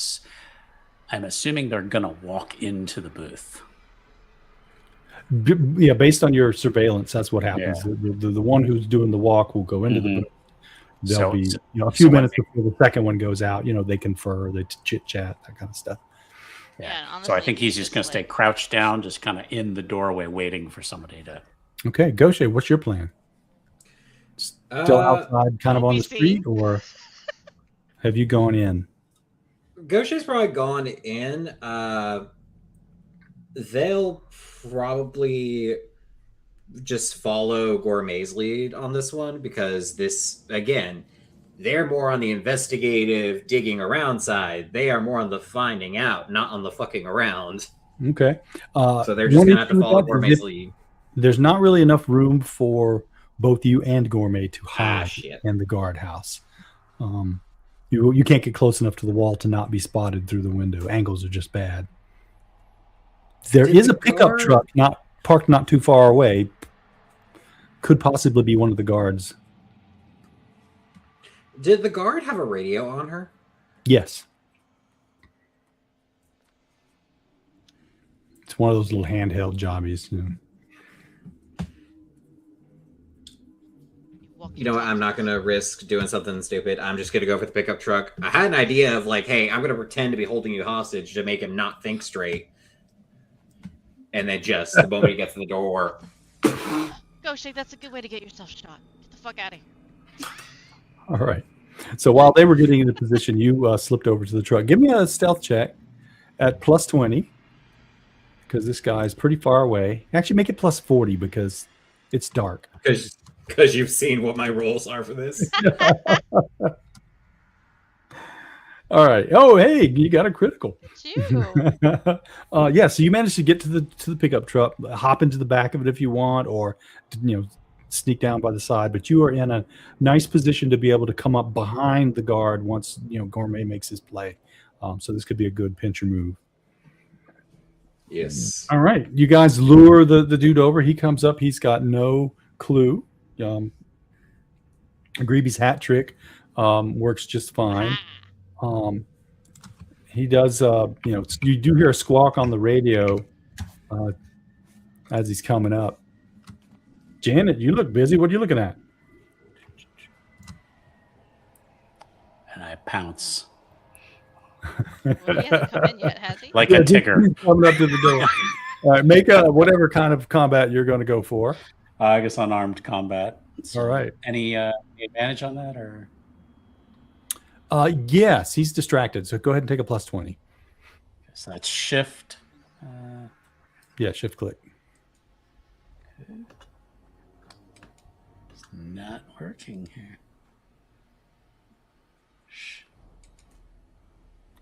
assuming they're gonna walk into the booth. Yeah, based on your surveillance, that's what happens. Yeah. The one who's doing the walk will go into the booth. There'll be a few minutes before the second one goes out. They confer, they chit chat, that kind of stuff. Yeah. Honestly, so I think he's just going to stay crouched down, just kind of in the doorway, waiting for somebody to. Okay, Gaucher, what's your plan? Still outside, kind of on the street, or have you gone in? Gaucher's probably gone in. They'll probably just follow Gourmet's lead on this one because this, again, they're more on the investigative digging around side. They are more on the finding out, not on the fucking around. Okay. So they're just going to have to follow Gourmet's lead. There's not really enough room for both you and Gourmet to hide in the guardhouse. You can't get close enough to the wall to not be spotted through the window. Angles are just bad. There is a pickup truck parked not too far away. Could possibly be one of the guards. Did the guard have a radio on her? Yes. It's one of those little handheld jobbies. you know what, I'm not gonna risk doing something stupid. I'm just gonna go for the pickup truck. I had an idea of like, hey, I'm gonna pretend to be holding you hostage to make him not think straight. And then just the moment he gets to the door. Gaucher, that's a good way to get yourself shot. Get the fuck out of here. All right. So while they were getting into position, you slipped over to the truck. Give me a stealth check at plus 20 because this guy is pretty far away. Actually, make it plus 40 because it's dark. Because you've seen what my rolls are for this. All right. Oh, hey, you got a critical. It's you. Yeah, so you managed to get to the pickup truck, hop into the back of it if you want, or sneak down by the side. But you are in a nice position to be able to come up behind the guard once Gourmet makes his play. So this could be a good pincher move. Yes. All right, you guys lure the dude over. He comes up. He's got no clue. Gribi's hat trick works just fine. He does, you do hear a squawk on the radio as he's coming up. Janet, you look busy. What are you looking at? And I pounce. Well, he hasn't come in yet, has he? Like a ticker. He's coming up to the door. All right, make a whatever kind of combat you're going to go for. I guess unarmed combat. All right. Any advantage on that, or? Yes, he's distracted. So go ahead and take a plus 20. So that's shift. Yeah, shift click. It's not working here.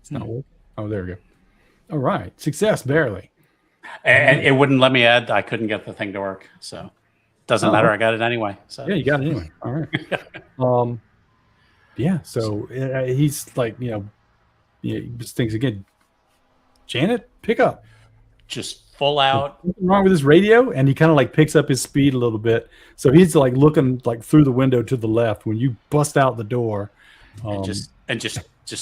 It's not working. Oh, there we go. All right. Success, barely. And it wouldn't let me add. I couldn't get the thing to work. So doesn't matter. I got it anyway. So Yeah, you got it anyway. All right. Yeah, so he's like, just thinks again, Janet, pick up. just full out. Something wrong with his radio? And he kind of like picks up his speed a little bit. So he's like looking like through the window to the left when you bust out the door. And just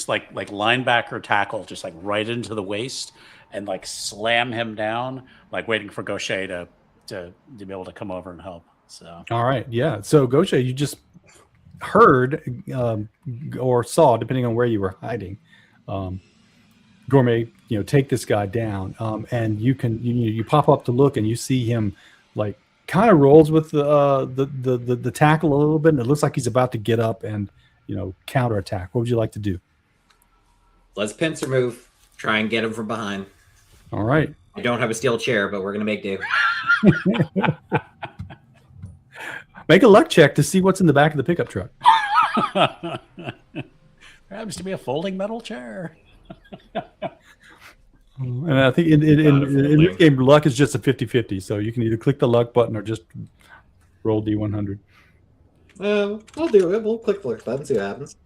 like linebacker tackle, just like right into the waist and like slam him down, like waiting for Gaucher to be able to come over and help. So all right, yeah. So Gaucher, you just heard or saw, depending on where you were hiding, Gourmet, take this guy down, and you pop up to look, and you see him like kind of rolls with the tackle a little bit, and it looks like he's about to get up and counterattack. What would you like to do? Let's pincer move. Try and get him from behind. All right. I don't have a steel chair, but we're gonna make do. Make a luck check to see what's in the back of the pickup truck. happens to be a folding metal chair. And I think in this game, luck is just a 50-50. So you can either click the luck button or just roll D100. We'll do it. We'll click the luck button, see what happens.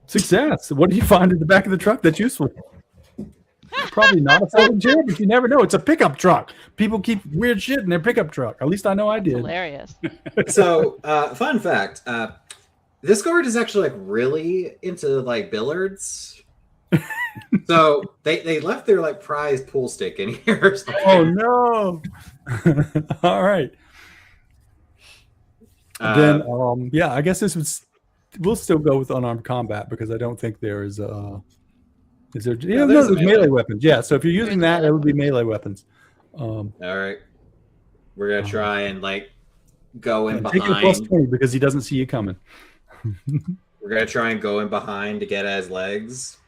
Success. What do you find in the back of the truck that's useful? Probably not a folding chair, but you never know. It's a pickup truck. People keep weird shit in their pickup truck. At least I know I did. Hilarious. So, fun fact: this guard is actually like really into like billiards. So they left their like prize pool stick in here. Or something. Oh no! All right. Then I guess this was. We'll still go with unarmed combat because I don't think there is Is there? Yeah, no, there's melee weapons. Yeah, so if you're using that, it would be melee weapons. All right, we're gonna try and like go in behind. Take your plus 20 because he doesn't see you coming. We're gonna try and go in behind to get at his legs,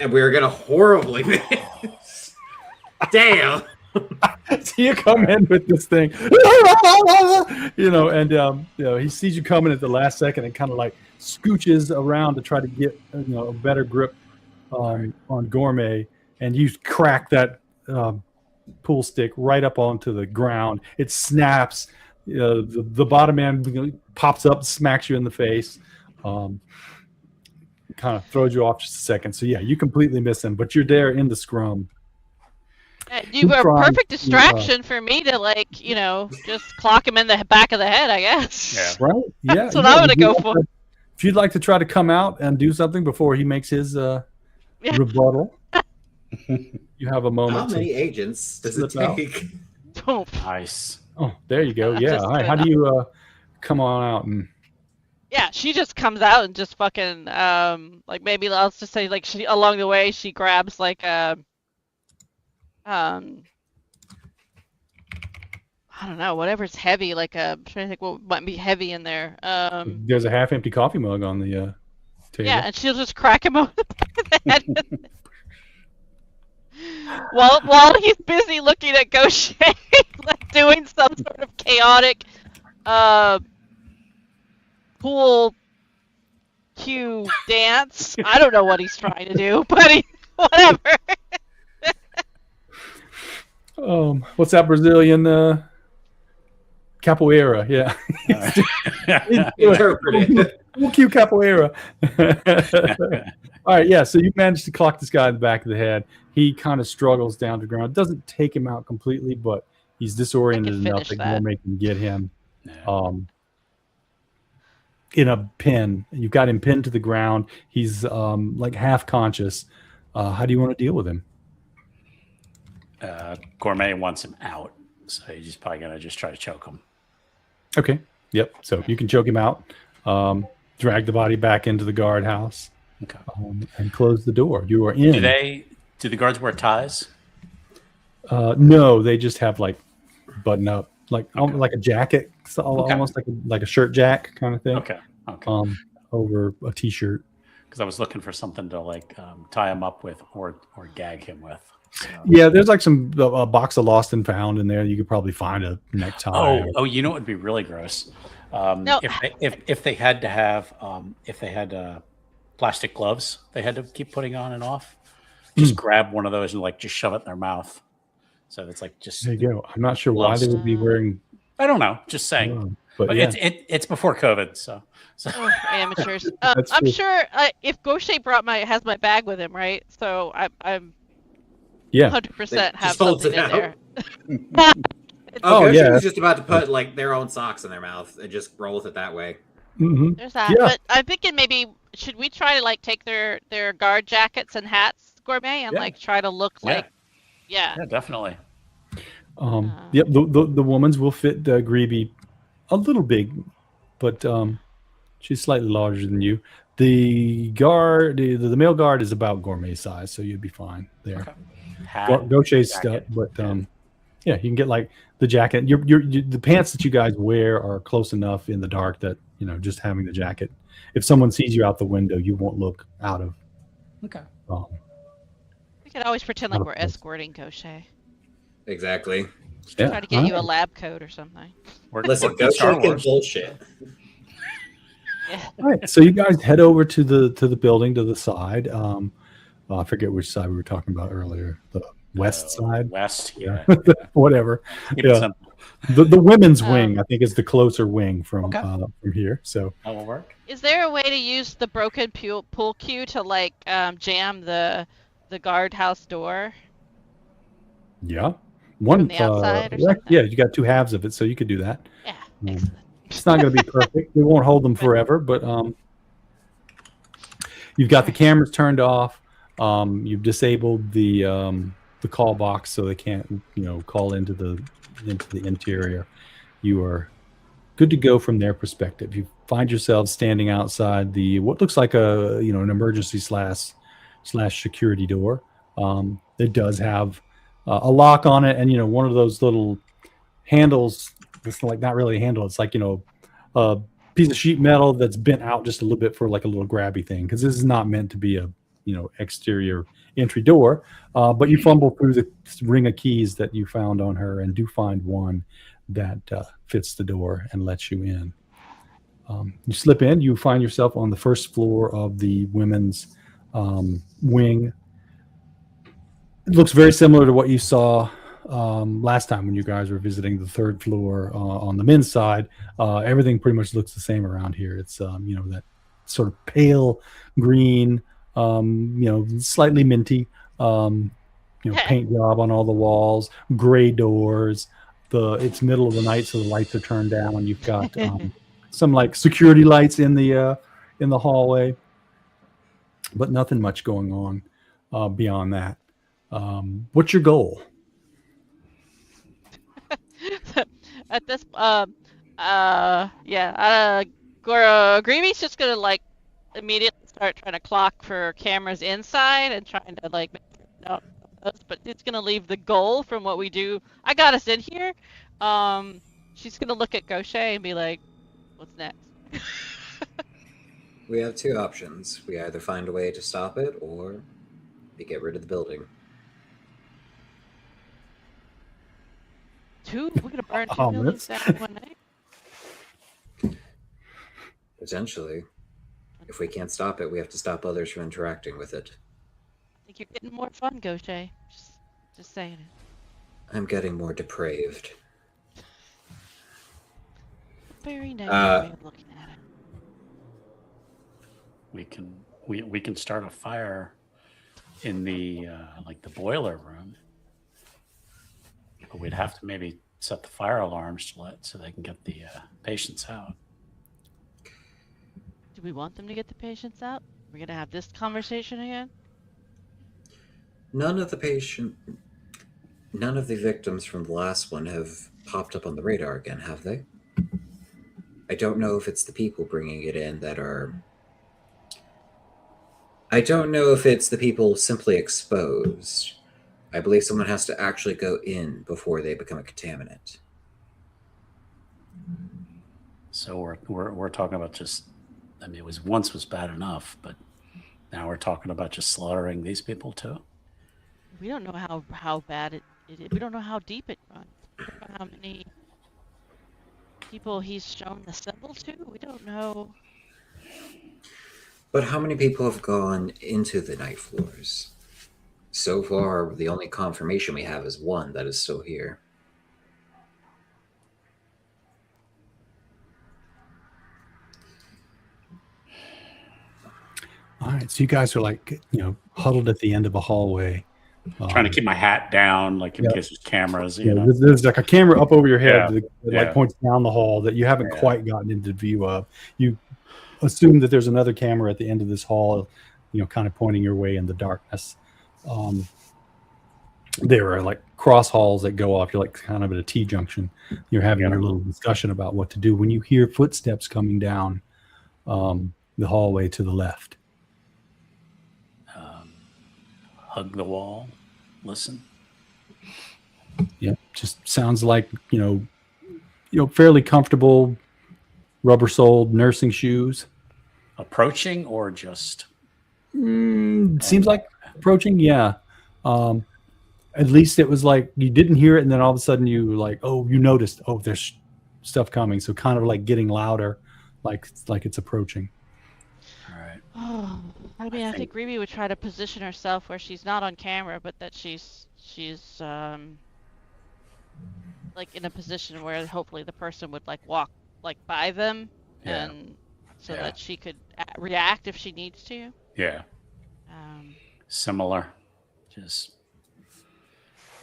and we're gonna horribly miss. Damn. So you come in with this thing, and he sees you coming at the last second and kind of like scooches around to try to get a better grip on Gourmet, and you crack that pool stick right up onto the ground. It snaps. The bottom end pops up, smacks you in the face, kind of throws you off just a second. So yeah, you completely miss him, but you're there in the scrum. You were a perfect distraction for me to just clock him in the back of the head, I guess. Yeah. Right? Yeah. That's what I'm going to go for. If you'd like to try to come out and do something before he makes his rebuttal, you have a moment. How many agents does it take? Oh. Nice. Oh, there you go. Yeah. Just All right. How do you come on out and Yeah, she just comes out and just fucking like maybe let's just say like she along the way she grabs like a I don't know, whatever's heavy, like I'm trying to think what might be heavy in there. there's a half-empty coffee mug on the table. Yeah, and she'll just crack him over the back of the head. While he's busy looking at Gaucher, like doing some sort of chaotic pool cue dance. I don't know what he's trying to do, but whatever. What's that Brazilian capoeira? Yeah. Interpreted. We'll cue capoeira. All right, yeah. So you managed to clock this guy in the back of the head. He kind of struggles down to the ground. It doesn't take him out completely, but he's disoriented enough that Gourmet can get him in a pin. You've got him pinned to the ground. He's like half conscious. How do you want to deal with him? Gourmet wants him out, so he's probably gonna just try to choke him. Okay. Yep. So you can choke him out, drag the body back into the guardhouse, Okay. And close the door. You are in. Do the guards wear ties? No, they just have like button up, like like a jacket, so almost like a shirt jack kind of thing. Okay. Over a t-shirt. Because I was looking for something to like tie him up with or gag him with. So. Yeah, there's like some a box of Lost and Found in there. You could probably find a necktie. Oh, you know what would be really gross? No. If they had to have plastic gloves they had to keep putting on and off, just grab one of those and like just shove it in their mouth. So it's like just there you go. I'm not sure why they would be wearing. I don't know. Just saying. But yeah. it's before COVID, so. Oh, amateurs. I'm sure if Gaucher has my bag with him, right? So I'm 100% have something in there. She was just about to put like their own socks in their mouth and just roll with it that way. Mm-hmm. There's that. Yeah. But I'm thinking maybe should we try to like take their guard jackets and hats, Gourmet, and like try to look like Yeah, definitely. Yep, the woman's will fit Gribi a little big, but she's slightly larger than you. The guard, the male guard is about Gourmet size, so you'd be fine there. Okay. Gaucher's stuff, but yeah, you can get like the jacket. The pants that you guys wear are close enough in the dark that just having the jacket. If someone sees you out the window, you won't look out of. Okay. We could always pretend like we're escorting Gaucher. Exactly. Yeah. Try to get you a lab coat or something. Listen, Gaucher can bullshit. Yeah. All right, so you guys head over to the building to the side. I forget which side we were talking about earlier. The west side. West. Yeah. Whatever. Keep it simple. The women's wing, I think, is the closer wing from here. So that will work. Is there a way to use the broken pool cue to like jam the guardhouse door? Yeah. One from the outside or something? Yeah, you got two halves of it, so you could do that. Yeah. Excellent. It's not going to be perfect. We won't hold them forever, but you've got the cameras turned off. You've disabled the call box so they can't call into the interior. You are good to go from their perspective. You find yourselves standing outside what looks like an emergency slash security door. It does have a lock on it, and one of those little handles. It's like not really a handle. It's like a piece of sheet metal that's bent out just a little bit for like a little grabby thing, because this is not meant to be a exterior entry door. But you fumble through the ring of keys that you found on her and do find one that fits the door and lets you in. You slip in. You find yourself on the first floor of the women's wing. It looks very similar to what you saw last time when you guys were visiting the third floor on the men's side. Everything pretty much looks the same around here. It's that sort of pale green, slightly minty, paint job on all the walls, gray doors. It's middle of the night, so the lights are turned down. You've got some like security lights in the hallway, but nothing much going on beyond that. What's your goal? At this, Gribi's just gonna like immediately start trying to clock for cameras inside and trying to like make sure no but it's gonna leave the goal from what we do. I got us in here. She's gonna look at Gaucher and be like, "What's next?" We have two options. We either find a way to stop it, or we get rid of the building. We're gonna burn two Oh, buildings down in one night. Potentially. If we can't stop it, we have to stop others from interacting with it. I think you're getting more fun, Gaucher. Just saying it. I'm getting more depraved. Very negative way of looking at it. We can start a fire in the like the boiler room. But we'd have to maybe set the fire alarms so they can get the patients out. Do we want them to get the patients out? We're gonna have this conversation again? None of the victims from the last one have popped up on the radar again, have they? I don't know if it's the people bringing it in that are... I don't know if it's the people simply exposed. I believe someone has to actually go in before they become a contaminant. So we're talking about just, I mean, once was bad enough, but now we're talking about just slaughtering these people too. We don't know how bad it is. We don't know how deep it runs. We don't know how many people he's shown the symbol to. We don't know. But how many people have gone into the night floors? So far, the only confirmation we have is one that is still here. All right, so you guys are like, huddled at the end of a hallway. Trying to keep my hat down, like in case there's cameras. You know, there's like a camera up over your head that Yeah. like points down the hall that you haven't quite gotten into view of. You assume that there's another camera at the end of this hall, kind of pointing your way in the darkness. There are like cross halls that go off. You're like kind of at a T-junction. You're having your little discussion about what to do when you hear footsteps coming down the hallway to the left. hug the wall, listen. Yeah, just sounds like fairly comfortable, rubber-soled nursing shoes. Approaching or just? Seems like approaching. Yeah. At least it was like you didn't hear it, and then all of a sudden you noticed. Oh, there's stuff coming. So kind of like getting louder, like it's approaching. All right. Oh, I think Gribi would try to position herself where she's not on camera, but that she's like in a position where hopefully the person would like walk like by them, and so that she could react if she needs to. Yeah. Similar. Just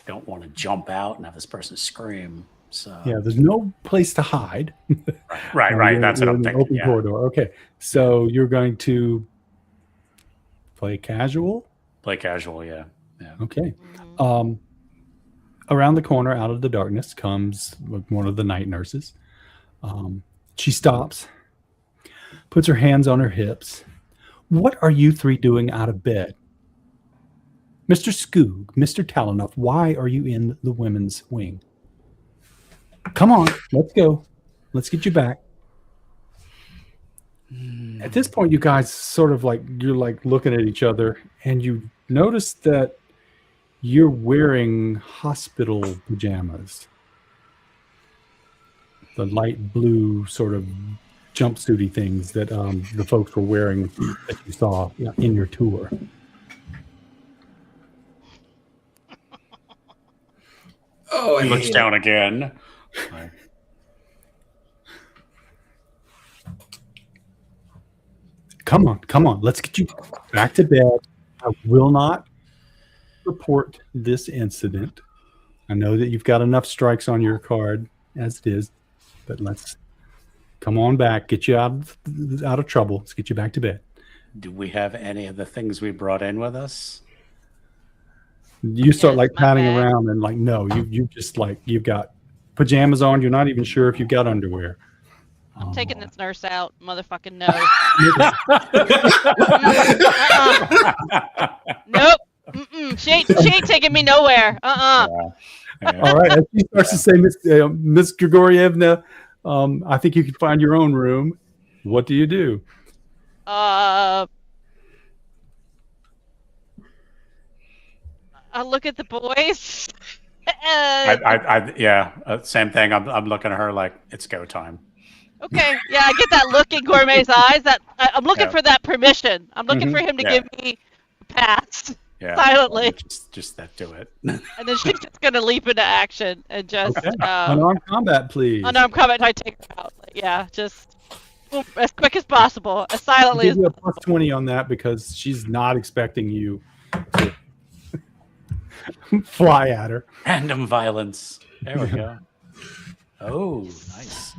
don't want to jump out and have this person scream. So yeah, there's no place to hide. Right. That's what I'm thinking. Open corridor. Okay, so you're going to play casual. Play casual, yeah. Okay. Around the corner, out of the darkness, comes one of the night nurses. She stops, puts her hands on her hips. What are you three doing out of bed? Mr. Skoog, Mr. Talanoff, why are you in the women's wing? Come on, let's go. Let's get you back. At this point, you guys sort of you're looking at each other, and you notice that you're wearing hospital pajamas. The light blue sort of jumpsuity things that the folks were wearing that you saw in your tour. Oh, He looks down again. Come on. Let's get you back to bed. I will not report this incident. I know that you've got enough strikes on your card as it is, but let's come on back. Get you out of trouble. Let's get you back to bed. Do we have any of the things we brought in with us? You start Yes, my patting bag. around and no, you just you've got pajamas on. You're not even sure if you've got underwear. I'm taking this nurse out, motherfucking no. Nope. She ain't taking me nowhere. Yeah. All right. As she starts to say, Miss Grigorievna, I think you can find your own room. What do you do? I look at the boys. Same thing. I'm looking at her like it's go time. Okay, yeah, I get that look in Gourmet's eyes. That I'm looking for that permission. I'm looking for him to give me a pass silently. Just that do it. And then she's just gonna leap into action and just Unarmed combat, please. unarmed combat. I take her out. Yeah, just boom, as quick as possible, as silently I'll as give you a plus 20 on that because she's not expecting you to fly at her. Random violence. There we go. Oh, nice.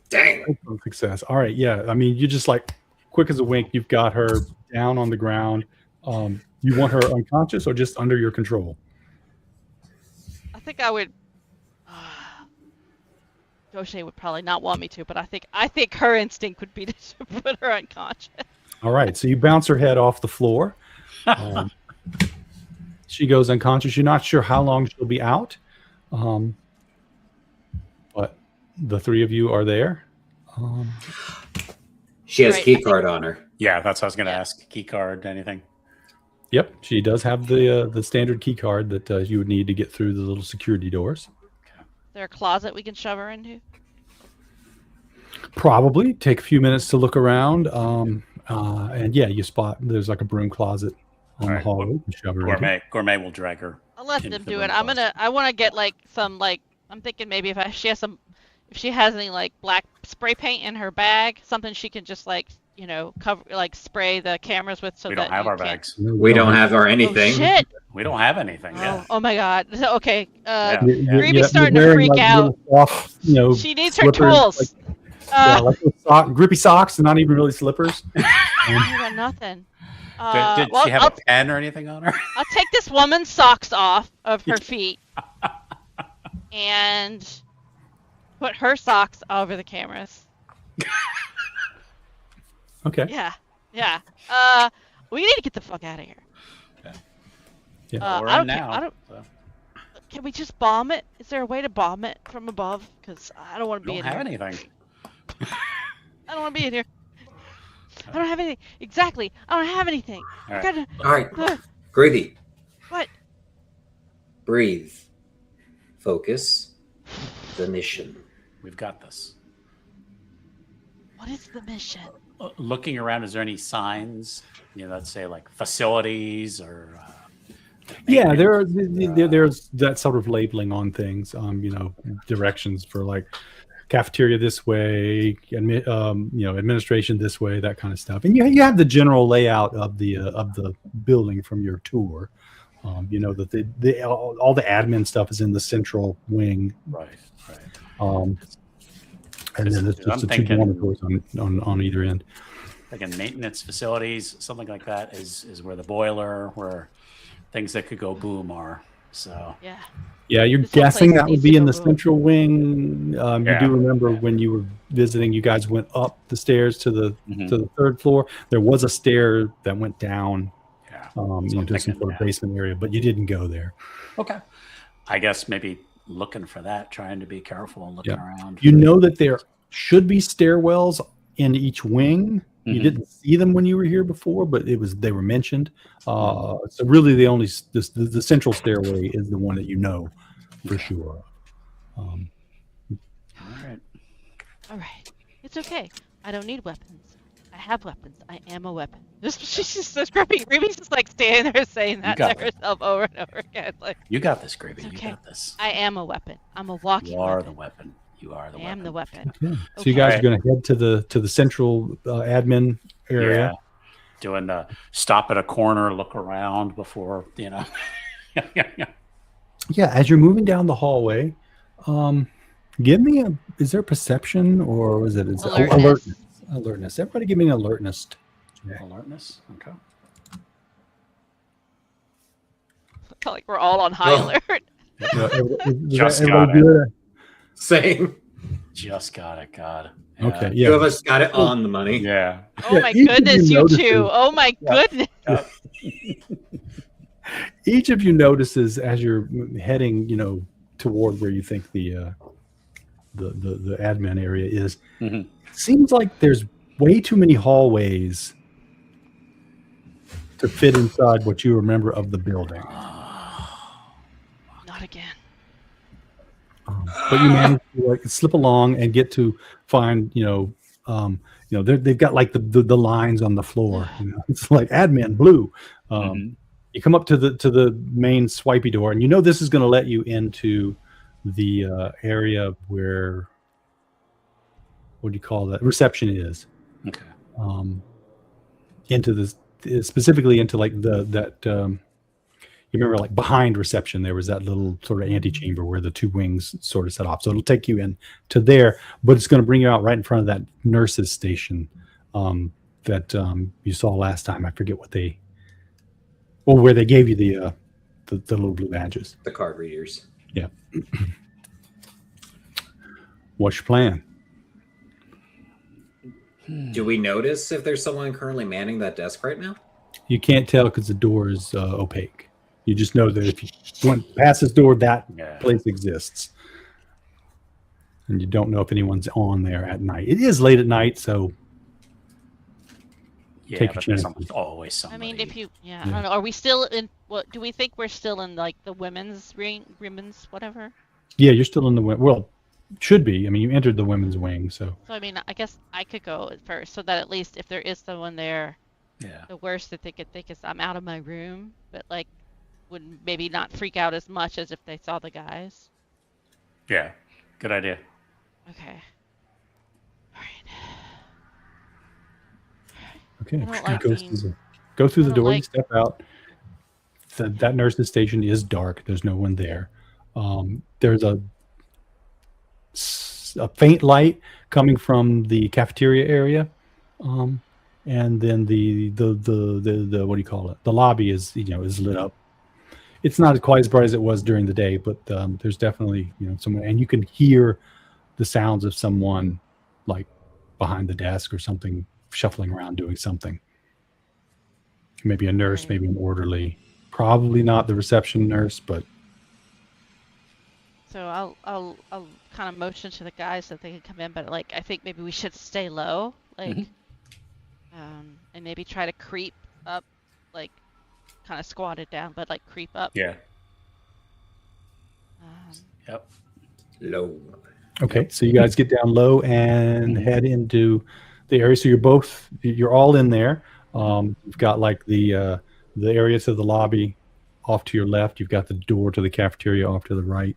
Dang. Excellent success. All right, yeah. I mean, you just like quick as a wink. You've got her down on the ground. You want her unconscious or just under your control? I think I would. Gaucher would probably not want me to, but I think her instinct would be to put her unconscious. All right, so you bounce her head off the floor. She goes unconscious. You're not sure how long she'll be out, but the three of you are there. She has Right, key card on her. Yeah, that's what I was going to ask. Key card, anything? Yep, she does have the standard key card that you would need to get through the little security doors. Is there a closet we can shove her into? Probably take a few minutes to look around, and yeah, you spot there's like a broom closet on the hallway. You can shove her into. Gourmet will drag her. I'll let into them the do room it. closet. I want to get like some I'm thinking maybe if she has any like black spray paint in her bag, something she can just cover, like spray the cameras with, so We that don't have you our can't- bags. We don't have our anything. Oh shit! We don't have anything. Yeah. Oh my god. Okay. Yeah. Gribi's starting to you're wearing, freak out. little soft, She needs her slippers, tools. like grippy socks, not even really slippers. I got nothing. Did Well, she have a pen or anything on her? I'll take this woman's socks off of her feet and put her socks over the cameras. Okay. Yeah. We need to get the fuck out of here. Yeah. We're I in don't now. I don't. so. Can we just bomb it? Is there a way to bomb it from above? Because I don't want to We be don't in have here. anything. I don't want to be in here. I don't have anything. Exactly. I don't have anything. All I right. gotta. All right, Gribi, What? breathe. Focus. The mission. We've got this. What is the mission? Looking around, is there any signs? Let's say like facilities or. Yeah, maintenance, there's that sort of labeling on things. Directions for like cafeteria this way, administration this way, that kind of stuff. And you have the general layout of the building from your tour. That all the admin stuff is in the central wing. Right. And then it's I'm just the two thinking- dormitories on either end. Again, maintenance facilities, something like that is where the boiler, where things that could go boom are. So Yeah. Yeah, you're This whole guessing place that would needs be to in go the boom. central wing. You Yeah. do remember when you were visiting, you guys went up the stairs to the Mhm. to the third floor. There was a stair that went down yeah. into thinking, some sort of yeah. basement area, but you didn't go there. Okay. I guess maybe looking for that, trying to be careful and looking around. You know that there should be stairwells in each wing. You Mhm. didn't see them when you were here before, but they were mentioned. So really, the central stairway is the one that you know for sure. All right. All right. It's okay. I don't need weapons. I have weapons. I am a weapon. She's just so scruffy. Ruby's just like standing there saying that got to it. herself over and over again. Like, You got this, Gribi. It's You okay. got this. I am a weapon. I'm a walking You are weapon. the weapon. You are the I weapon. am the weapon. Okay. So you guys Okay. are going to head to the central admin area. Yeah. Doing the stop at a corner, look around before, Yeah, as you're moving down the hallway, give me is there perception or is it Alertness. Alertness. Everybody give me an alertness. Alertness. Okay. Like we're all on high Oh. alert. Just got everybody it. good? Same. Just got it. God. Okay, Two yeah. of us got it on the money. Yeah. Oh my each of goodness, you you notices- two! Oh my goodness! Yep. Each of you notices as you're heading, toward where you think the admin area is. Mhm. Seems like there's way too many hallways to fit inside what you remember of the building. Not again. But you manage to slip along and get to find, they've got like the lines on the floor. It's like admin blue. Mhm. You come up to the main swipey door, and this is going to let you into the area where, what do you call that? Reception is. Okay. Into this, specifically into like you remember, like behind reception, there was that little sort of antechamber where the two wings sort of set off. So it'll take you in to there, but it's going to bring you out right in front of that nurse's station that you saw last time. I forget where they gave you the little blue badges. The card readers. Yeah. What's your plan? Do we notice if there's someone currently manning that desk right now? You can't tell because the door is opaque. You just know that if you went past this door, that place exists. And you don't know if anyone's on there at night. It is late at night, so take a but chance. there's always I somebody. mean, I don't know. Are we still in? What do we think? We're still in like the women's whatever. Yeah, you're still in the well, should be. I mean, you entered the women's wing, so. So I mean, I guess I could go at first, so that at least if there is someone there, Yeah. the worst that they could think is I'm out of my room, but like would maybe not freak out as much as if they saw the guys. Yeah. Good idea. Okay. All right. Okay. I don't like Go being- through the I don't door, you like- step out. That nurse's station is dark. There's no one there. There's a faint light coming from the cafeteria area. And then the what do you call it? The lobby is lit up. It's not quite as bright as it was during the day, but there's definitely someone, and you can hear the sounds of someone like behind the desk or something shuffling around doing something. Maybe a nurse, maybe an orderly. Probably not the reception nurse, but So I'll kind of motion to the guys that they can come in, but like I think maybe we should stay low, like, and maybe try to creep up, like, kind of squatted down, but like creep up. Yeah. Um, Low. okay. So you guys get down low and head into the area. So you're all in there. You've got like the area to the lobby off to your left. You've got the door to the cafeteria off to the right.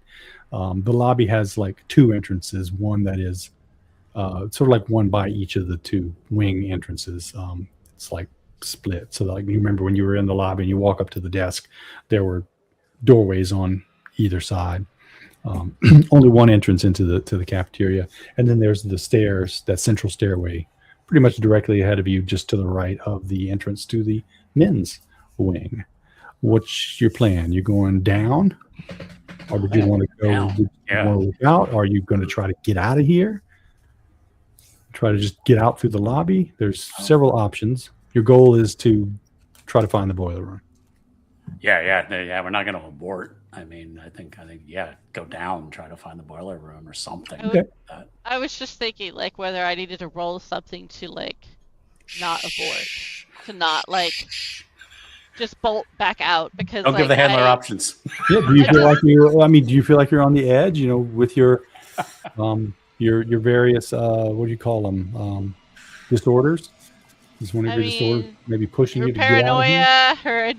The lobby has like two entrances. One that is sort of like one by each of the two wing entrances. It's like split. So like you remember when you were in the lobby and you walk up to the desk, there were doorways on either side. Only one entrance into the cafeteria, and then there's the stairs, that central stairway, pretty much directly ahead of you, just to the right of the entrance to the men's wing. What's your plan? You going down, or did you want to go? Down. Did you want to look out? Or are you going to try to get out of here? Try to just get out through the lobby. There's several options. Your goal is to try to find the boiler room. Yeah. We're not going to abort. I mean, I think, go down, try to find the boiler room or something. I would- like that. I was just thinking like whether I needed to roll something to like not abort, to not like just bolt back out because Don't like, give the handler options. Yeah. Do you feel like you're? I mean, do you feel like you're on the edge? With your your various what do you call them? Disorders. Is one of I your disorders mean, maybe pushing her you to get out of here? paranoia,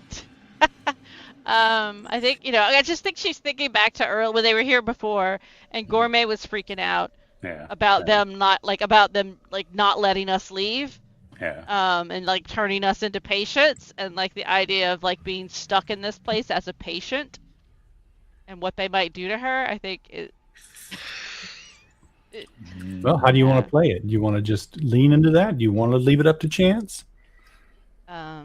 I think I just think she's thinking back to early when they were here before, and Gourmet was freaking out Yeah. about them not letting us leave, Yeah. and like turning us into patients, and like the idea of like being stuck in this place as a patient, and what they might do to her. I think it. Well, how do you want Yeah. to play it? Do you want to just lean into that? Do you want to leave it up to chance? I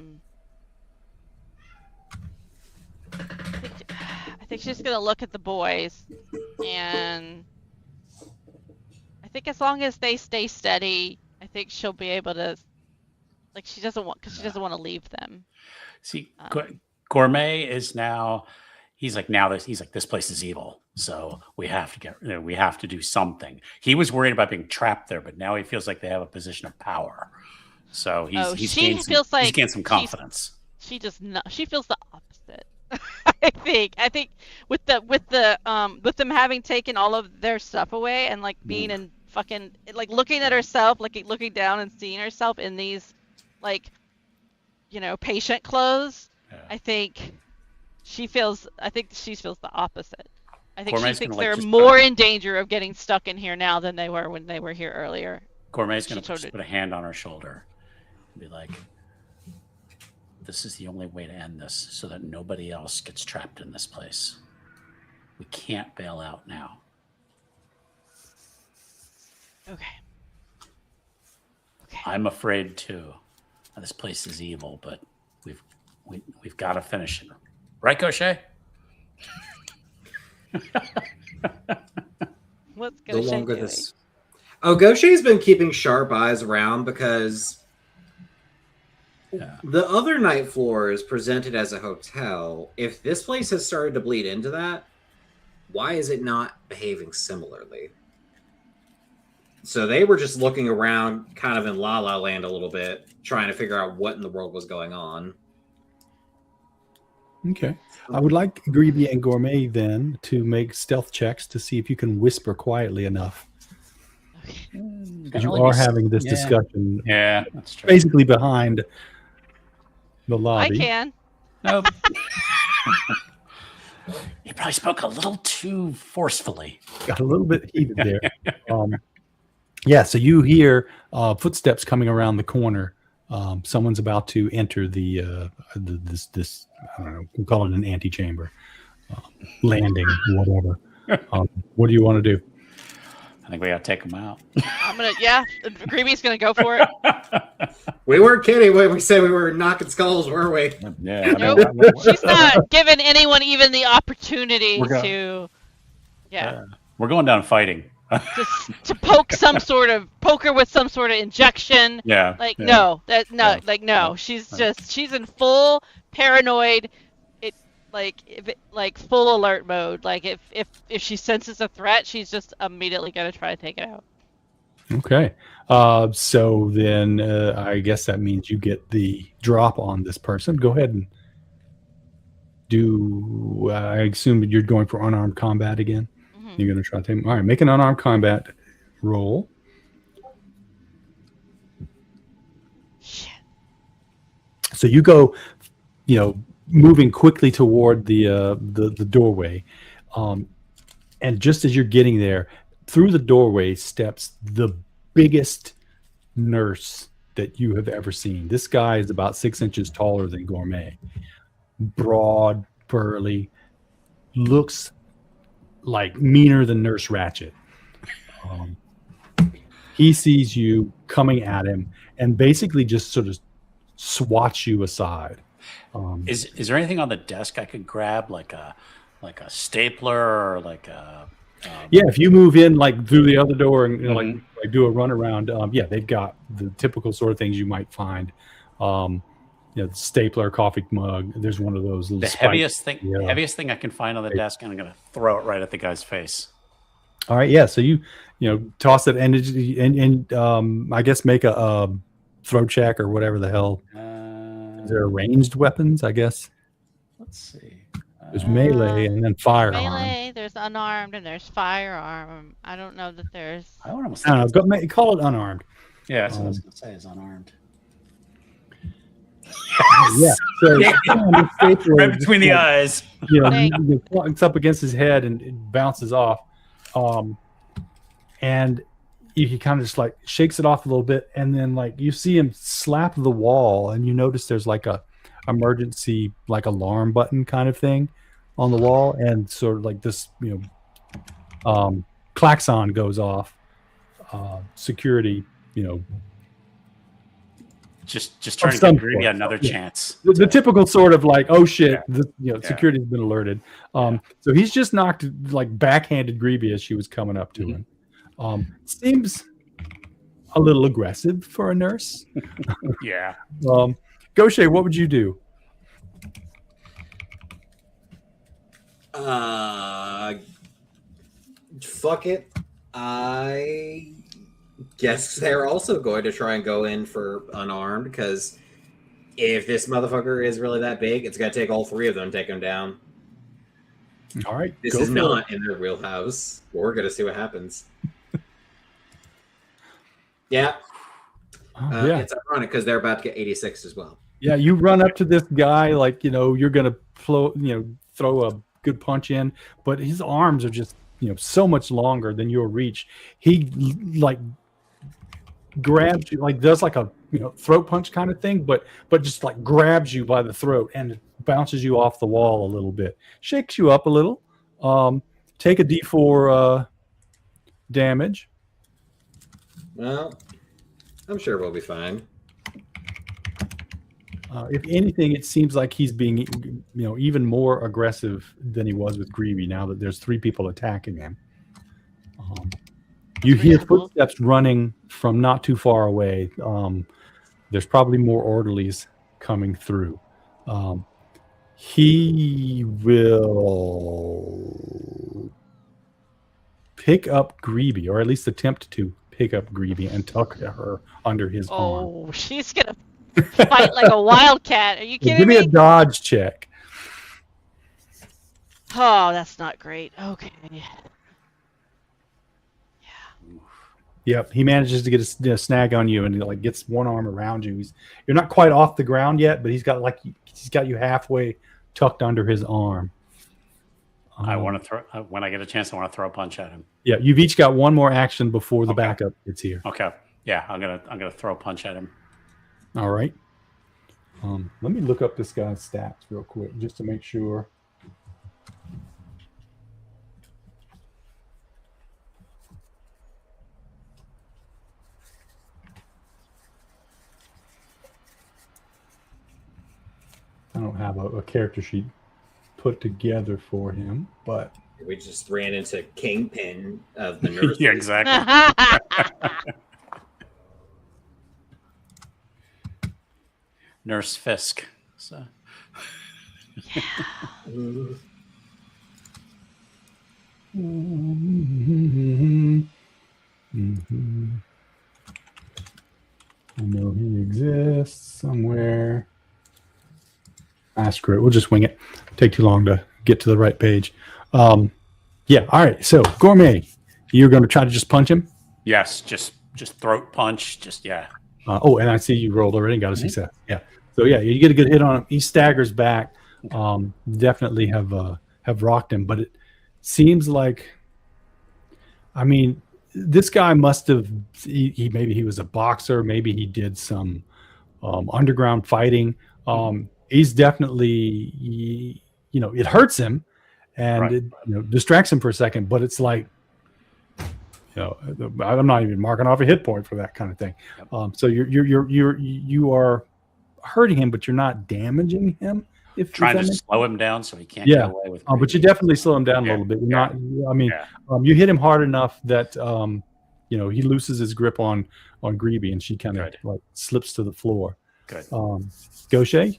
think she's gonna look at the boys, and I think as long as they stay steady, I think she'll be able to. Like she doesn't want to leave them. See, Gourmet is now. He's like this place is evil, so we have to do something. He was worried about being trapped there, but now he feels like they have a position of power. So he's gained some confidence. She does not. She feels the opposite. I think with them having taken all of their stuff away and like being in fucking like looking at herself, like looking down and seeing herself in these like patient clothes. Yeah. I think she feels the opposite. I think she thinks they're more in danger of getting stuck in here now than they were when they were here earlier. Gourmet's going to put a hand on her shoulder and be like, this is the only way to end this so that nobody else gets trapped in this place. We can't bail out now. Okay. I'm afraid too. This place is evil, but we've got to finish it. Right, Gaucher? What's Gaucher doing? Gaucher's been keeping sharp eyes around because the other night floor is presented as a hotel. If this place has started to bleed into that, why is it not behaving similarly? So they were just looking around kind of in La La Land a little bit, trying to figure out what in the world was going on. Okay. I would like Gribi and Gourmet then to make stealth checks to see if you can whisper quietly enough. Because you are having this discussion. Yeah, that's true. Basically behind the lobby. I can. Nope. You probably spoke a little too forcefully. Got a little bit heated there. Yeah, so you hear footsteps coming around the corner. Someone's about to enter this I don't know, we'll call it an antechamber, landing, whatever. What do you want to do? I think we got to take them out. Gribi's gonna go for it. We weren't kidding when we said we were knocking skulls, were we? Yeah. Nope. She's not giving anyone even the opportunity to. Yeah. We're going down fighting. to poke her with some sort of injection. Yeah. No. She's in full paranoid, full alert mode. Like if she senses a threat, she's just immediately gonna try to take it out. Okay. So then I guess that means you get the drop on this person. Go ahead and do. I assume you're going for unarmed combat again. You're going to try to take him. All right, make an unarmed combat roll. Shit. So you go, moving quickly toward the doorway, and just as you're getting there, through the doorway steps the biggest nurse that you have ever seen. This guy is about 6 inches taller than Gourmet, broad, burly, looks like meaner than Nurse Ratched. He sees you coming at him and basically just sort of swats you aside. Is there anything on the desk I could grab, like a stapler or like a? If you move in like through the other door and like do a run around, they've got the typical sort of things you might find. Stapler, coffee mug. There's one of those. The heaviest thing I can find on the desk, and I'm going to throw it right at the guy's face. All right, yeah. So you toss it and I guess make a throw check or whatever the hell. Is there ranged weapons? I guess. Let's see. There's melee and then firearm. Melee. There's unarmed and there's firearm. I don't know that there's. I don't know. Call it unarmed. Yeah, that's what I was going to say. Is unarmed. Yeah, so right between the eyes. It's up against his head and it bounces off, and he kind of just like shakes it off a little bit, and then like you see him slap the wall, and you notice there's like a emergency like alarm button kind of thing on the wall, and sort of like this klaxon goes off. Security, Just trying to give Gribi another chance. The typical sort of like, oh shit, security's been alerted. So he's just knocked, like backhanded Gribi as she was coming up to him. Seems a little aggressive for a nurse. Yeah. Gaucher, what would you do? Fuck it. I guess they're also going to try and go in for unarmed, because if this motherfucker is really that big, it's going to take all three of them to take him down. All right. This is not in their wheelhouse. We're going to see what happens. Yeah. Yeah. It's ironic because they're about to get 86 as well. Yeah, you run up to this guy like, you're going to throw a good punch in, but his arms are just, so much longer than your reach. He like grabs you, like does like a, throat punch kind of thing, but just like grabs you by the throat and bounces you off the wall a little bit. Shakes you up a little. Take a D4 damage. Well, I'm sure we'll be fine. If anything, it seems like he's being, even more aggressive than he was with Gribi now that there's 3 people attacking him. You hear footsteps running from not too far away. There's probably more orderlies coming through. He will pick up Gribi, or at least attempt to pick up Gribi and tuck her under his arm. Oh, she's gonna fight like a wildcat. Are you kidding Give me me? a dodge check. Oh, that's not great. Okay. Yep, he manages to get a snag on you, and he like gets one arm around you. You're not quite off the ground yet, but he's got you halfway tucked under his arm. I want to throw when I get a chance. I want to throw a punch at him. Yeah, you've each got one more action before the backup gets here. Okay. Yeah, I'm gonna throw a punch at him. All right. Let me look up this guy's stats real quick just to make sure. I don't have a character sheet put together for him, but We just ran into Kingpin of the nurse. Yeah, exactly. Nurse Fisk. So. I know he exists somewhere. Screw it. We'll just wing it. Take too long to get to the right page. Yeah. All right. So Gourmet, you're going to try to just punch him. Yes, just throat punch. Just yeah. And I see you rolled already and got a success. Yeah. So yeah, you get a good hit on him. He staggers back. Definitely have rocked him, but it seems like, I mean, this guy must have. Maybe he was a boxer. Maybe he did some underground fighting. He's definitely, it hurts him, and it distracts him for a second. But it's like, I'm not even marking off a hit point for that kind of thing. So you are hurting him, but you're not damaging him. Trying to slow him down so he can't get away with. But you definitely slow him down a little bit. You're not. I mean, you hit him hard enough that he loses his grip on Gribi, and she kind of like slips to the floor. Good. Gaucher?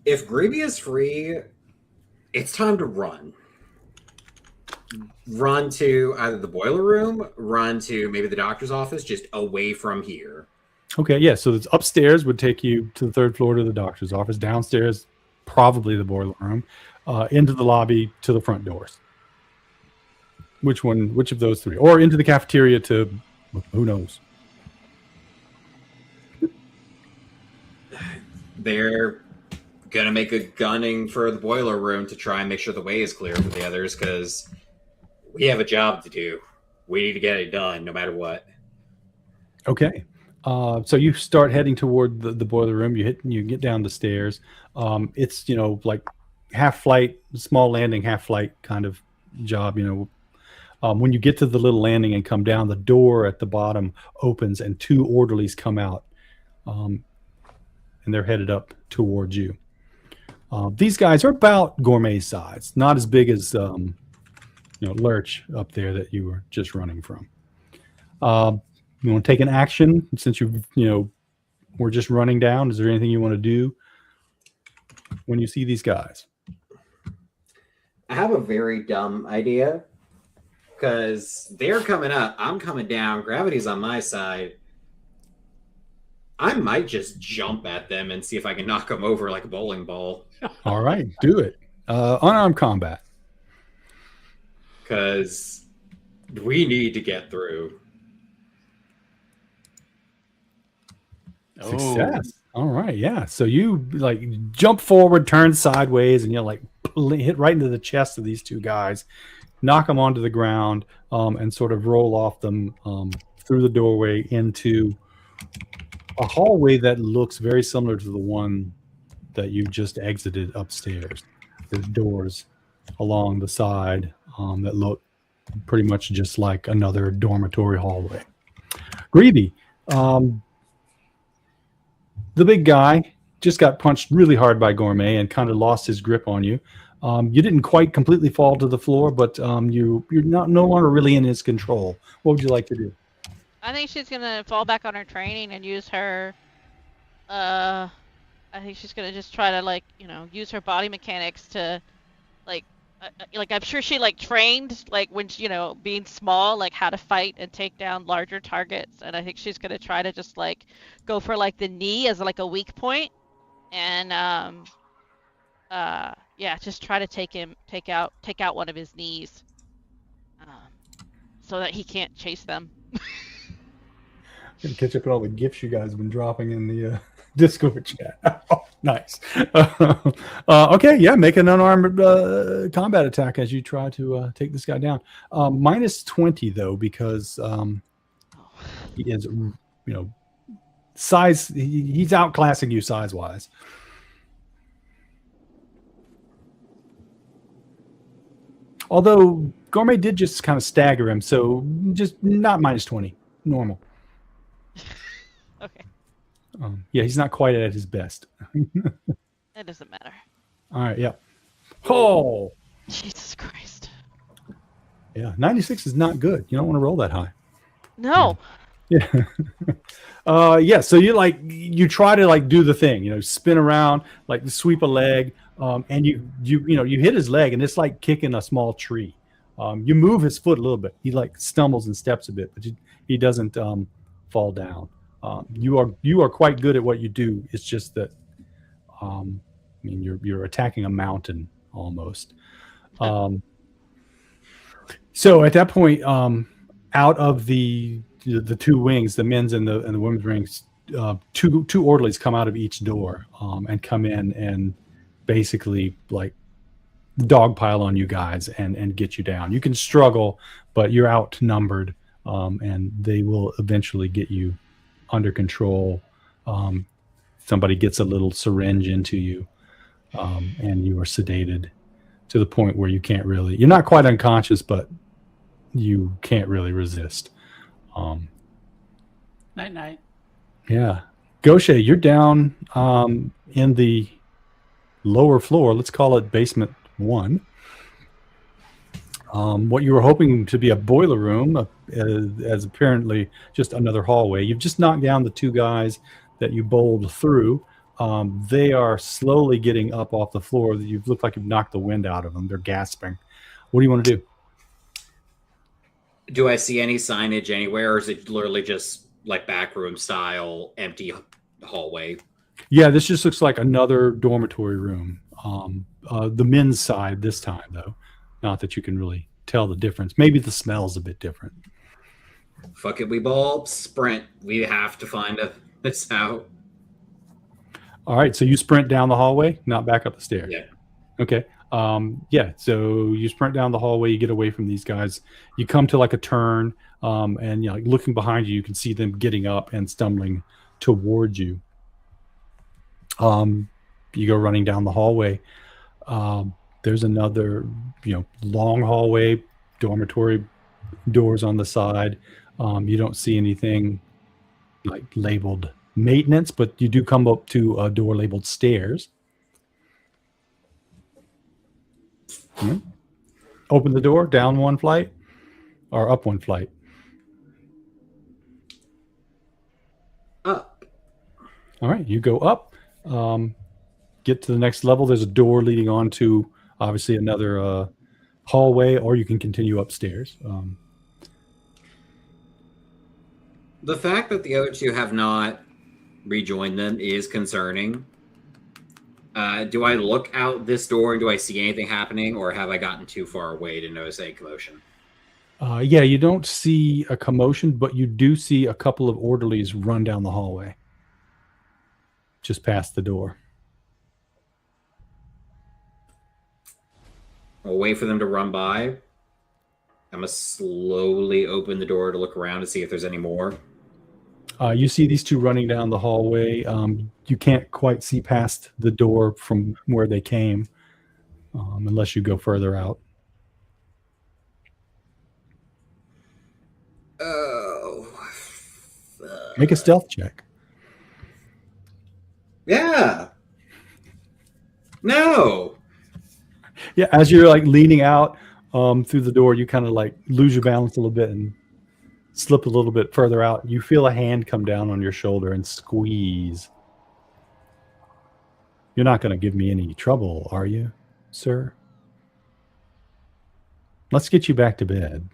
If Gribi is free, it's time to run. Run to either the boiler room, run to maybe the doctor's office, just away from here. Okay, yeah. So it's upstairs would take you to the 3rd floor to the doctor's office. Downstairs, probably the boiler room. Into the lobby to the front doors. Which of those 3? Or into the cafeteria to, who knows? They're gonna make a gunning for the boiler room to try and make sure the way is clear for the others, because we have a job to do. We need to get it done no matter what. Okay. So you start heading toward the boiler room. You get down the stairs. It's like half flight, small landing, half flight kind of job. When you get to the little landing and come down, the door at the bottom opens and 2 orderlies come out, and they're headed up towards you. These guys are about Gourmet size, not as big as lurch up there that you were just running from. You want to take an action since we're just running down. Is there anything you want to do when you see these guys? I have a very dumb idea because they're coming up. I'm coming down. Gravity's on my side. I might just jump at them and see if I can knock them over like a bowling ball. All right, do it. Unarmed combat. Because we need to get through. Success. All right, yeah. So you jump forward, turn sideways, and hit right into the chest of these two guys, knock them onto the ground, and sort of roll off them through the doorway into a hallway that looks very similar to the one that you just exited upstairs. There's doors along the side that look pretty much just like another dormitory hallway. Gribi, the big guy just got punched really hard by Gourmet and kind of lost his grip on you. You didn't quite completely fall to the floor, but you're no longer really in his control. What would you like to do? I think she's gonna fall back on her training and use her. I think she's gonna just try to use her body mechanics to, I'm sure she trained when she, being small, how to fight and take down larger targets. And I think she's gonna try to just go for the knee as a weak point, and just try to take out one of his knees, so that he can't chase them. Gonna catch up with all the gifts you guys have been dropping in the Discord chat. Oh, nice. Okay, yeah, make an unarmed combat attack as you try to take this guy down. Minus 20 though, because he is, size. He's outclassing you size wise. Although Gourmet did just kind of stagger him, so just not minus 20, normal. Okay. Yeah, he's not quite at his best. It doesn't matter. All right, yeah. Oh! Jesus Christ. Yeah, 96 is not good. You don't want to roll that high. No. Yeah. Yeah, so you try to do the thing, spin around, sweep a leg, and you hit his leg, and it's like kicking a small tree. You move his foot a little bit. He stumbles and steps a bit, but he doesn't fall down. You are quite good at what you do. It's just that you're attacking a mountain almost. So at that point, out of the two wings, the men's and the women's wings, two orderlies come out of each door and come in and basically dogpile on you guys and get you down. You can struggle, but you're outnumbered, and they will eventually get you under control. Somebody gets a little syringe into you, and you are sedated to the point where you're not quite unconscious, but you can't really resist. Night night. Yeah. Gaucher, you're down in the lower floor. Let's call it basement 1. What you were hoping to be a boiler room as apparently just another hallway. You've just knocked down the two guys that you bowled through. They are slowly getting up off the floor. You look like you've knocked the wind out of them. They're gasping. What do you want to do? Do I see any signage anywhere, or is it literally just backroom style, empty hallway? Yeah, this just looks like another dormitory room. The men's side this time, though. Not that you can really tell the difference. Maybe the smell's a bit different. Fuck it, we ball sprint. We have to find this out. All right, so you sprint down the hallway, not back up the stairs. Yeah. Okay. Yeah, so you sprint down the hallway, you get away from these guys. You come to a turn, and looking behind you, you can see them getting up and stumbling towards you. You go running down the hallway. There's another, long hallway, dormitory doors on the side. You don't see anything labeled maintenance, but you do come up to a door labeled stairs. open the door down one flight or up one flight? Up. All right, you go up, get to the next level. There's a door leading on to obviously another hallway, or you can continue upstairs. The fact that the other two have not rejoined them is concerning. Do I look out this door and do I see anything happening, or have I gotten too far away to notice any commotion? Yeah, you don't see a commotion, but you do see a couple of orderlies run down the hallway just past the door. I'll wait for them to run by. I'm going to slowly open the door to look around to see if there's any more. You see these two running down the hallway. You can't quite see past the door from where they came unless you go further out. Oh. Make a stealth check. Yeah. No. Yeah, as you're like leaning out through the door, you kind of like lose your balance a little bit and slip a little bit further out. You feel a hand come down on your shoulder and squeeze. You're not going to give me any trouble, are you, sir? Let's get you back to bed.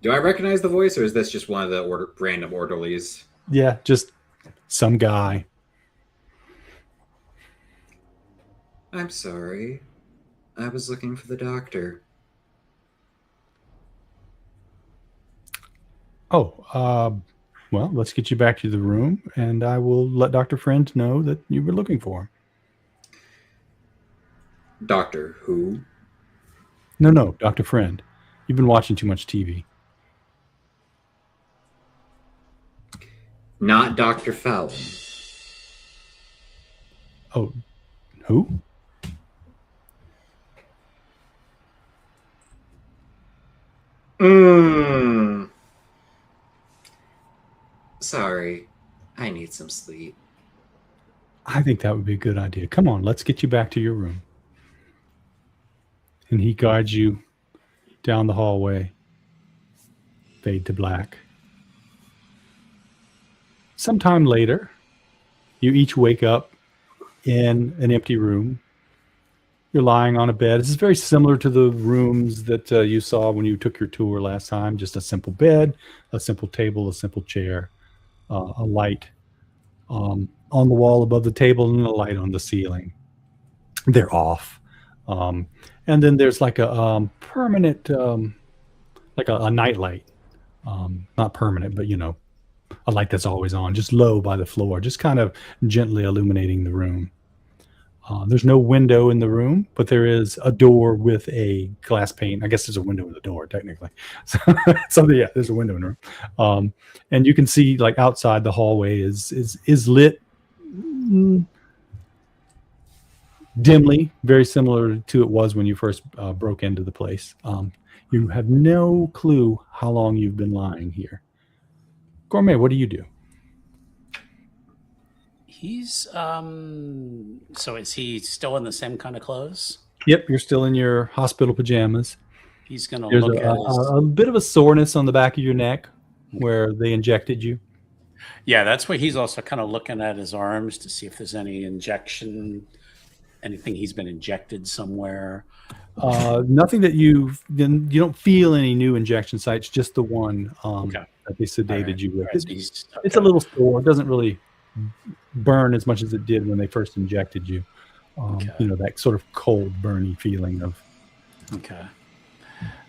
Do I recognize the voice, or is this just one of the random orderlies? Yeah, just some guy. I'm sorry. I was looking for the doctor. Oh, well, let's get you back to the room, and I will let Dr. Friend know that you were looking for him. Doctor who? No, Dr. Friend. You've been watching too much TV. Not Dr. Fallon. Oh, who? Sorry. I need some sleep. I think that would be a good idea. Come on, let's get you back to your room. And he guides you down the hallway. Fade to black. Sometime later, you each wake up in an empty room. You're lying on a bed. This is very similar to the rooms that you saw when you took your tour last time. Just a simple bed, a simple table, a simple chair, a light on the wall above the table, and a light on the ceiling. They're off. And then there's like a permanent, like a night light. Not permanent, but a light that's always on, just low by the floor, just kind of gently illuminating the room. There's no window in the room, but there is a door with a glass pane. I guess there's a window in the door, technically. So yeah, there's a window in the room. And you can see like outside the hallway is lit dimly, very similar to it was when you first broke into the place. You have no clue how long you've been lying here. Gourmet, what do you do? He's so is he still in the same kind of clothes? Yep, you're still in your hospital pajamas. He's gonna There's look at a bit of a soreness on the back of your neck where they injected you. Yeah, that's where he's also kind of looking at his arms to see if there's any injection, anything he's been injected somewhere. Nothing that you don't feel any new injection sites, just the one Okay. that they sedated you with. All right, It's a little sore. It doesn't really burn as much as it did when they first injected you. That sort of cold, burny feeling of. Okay.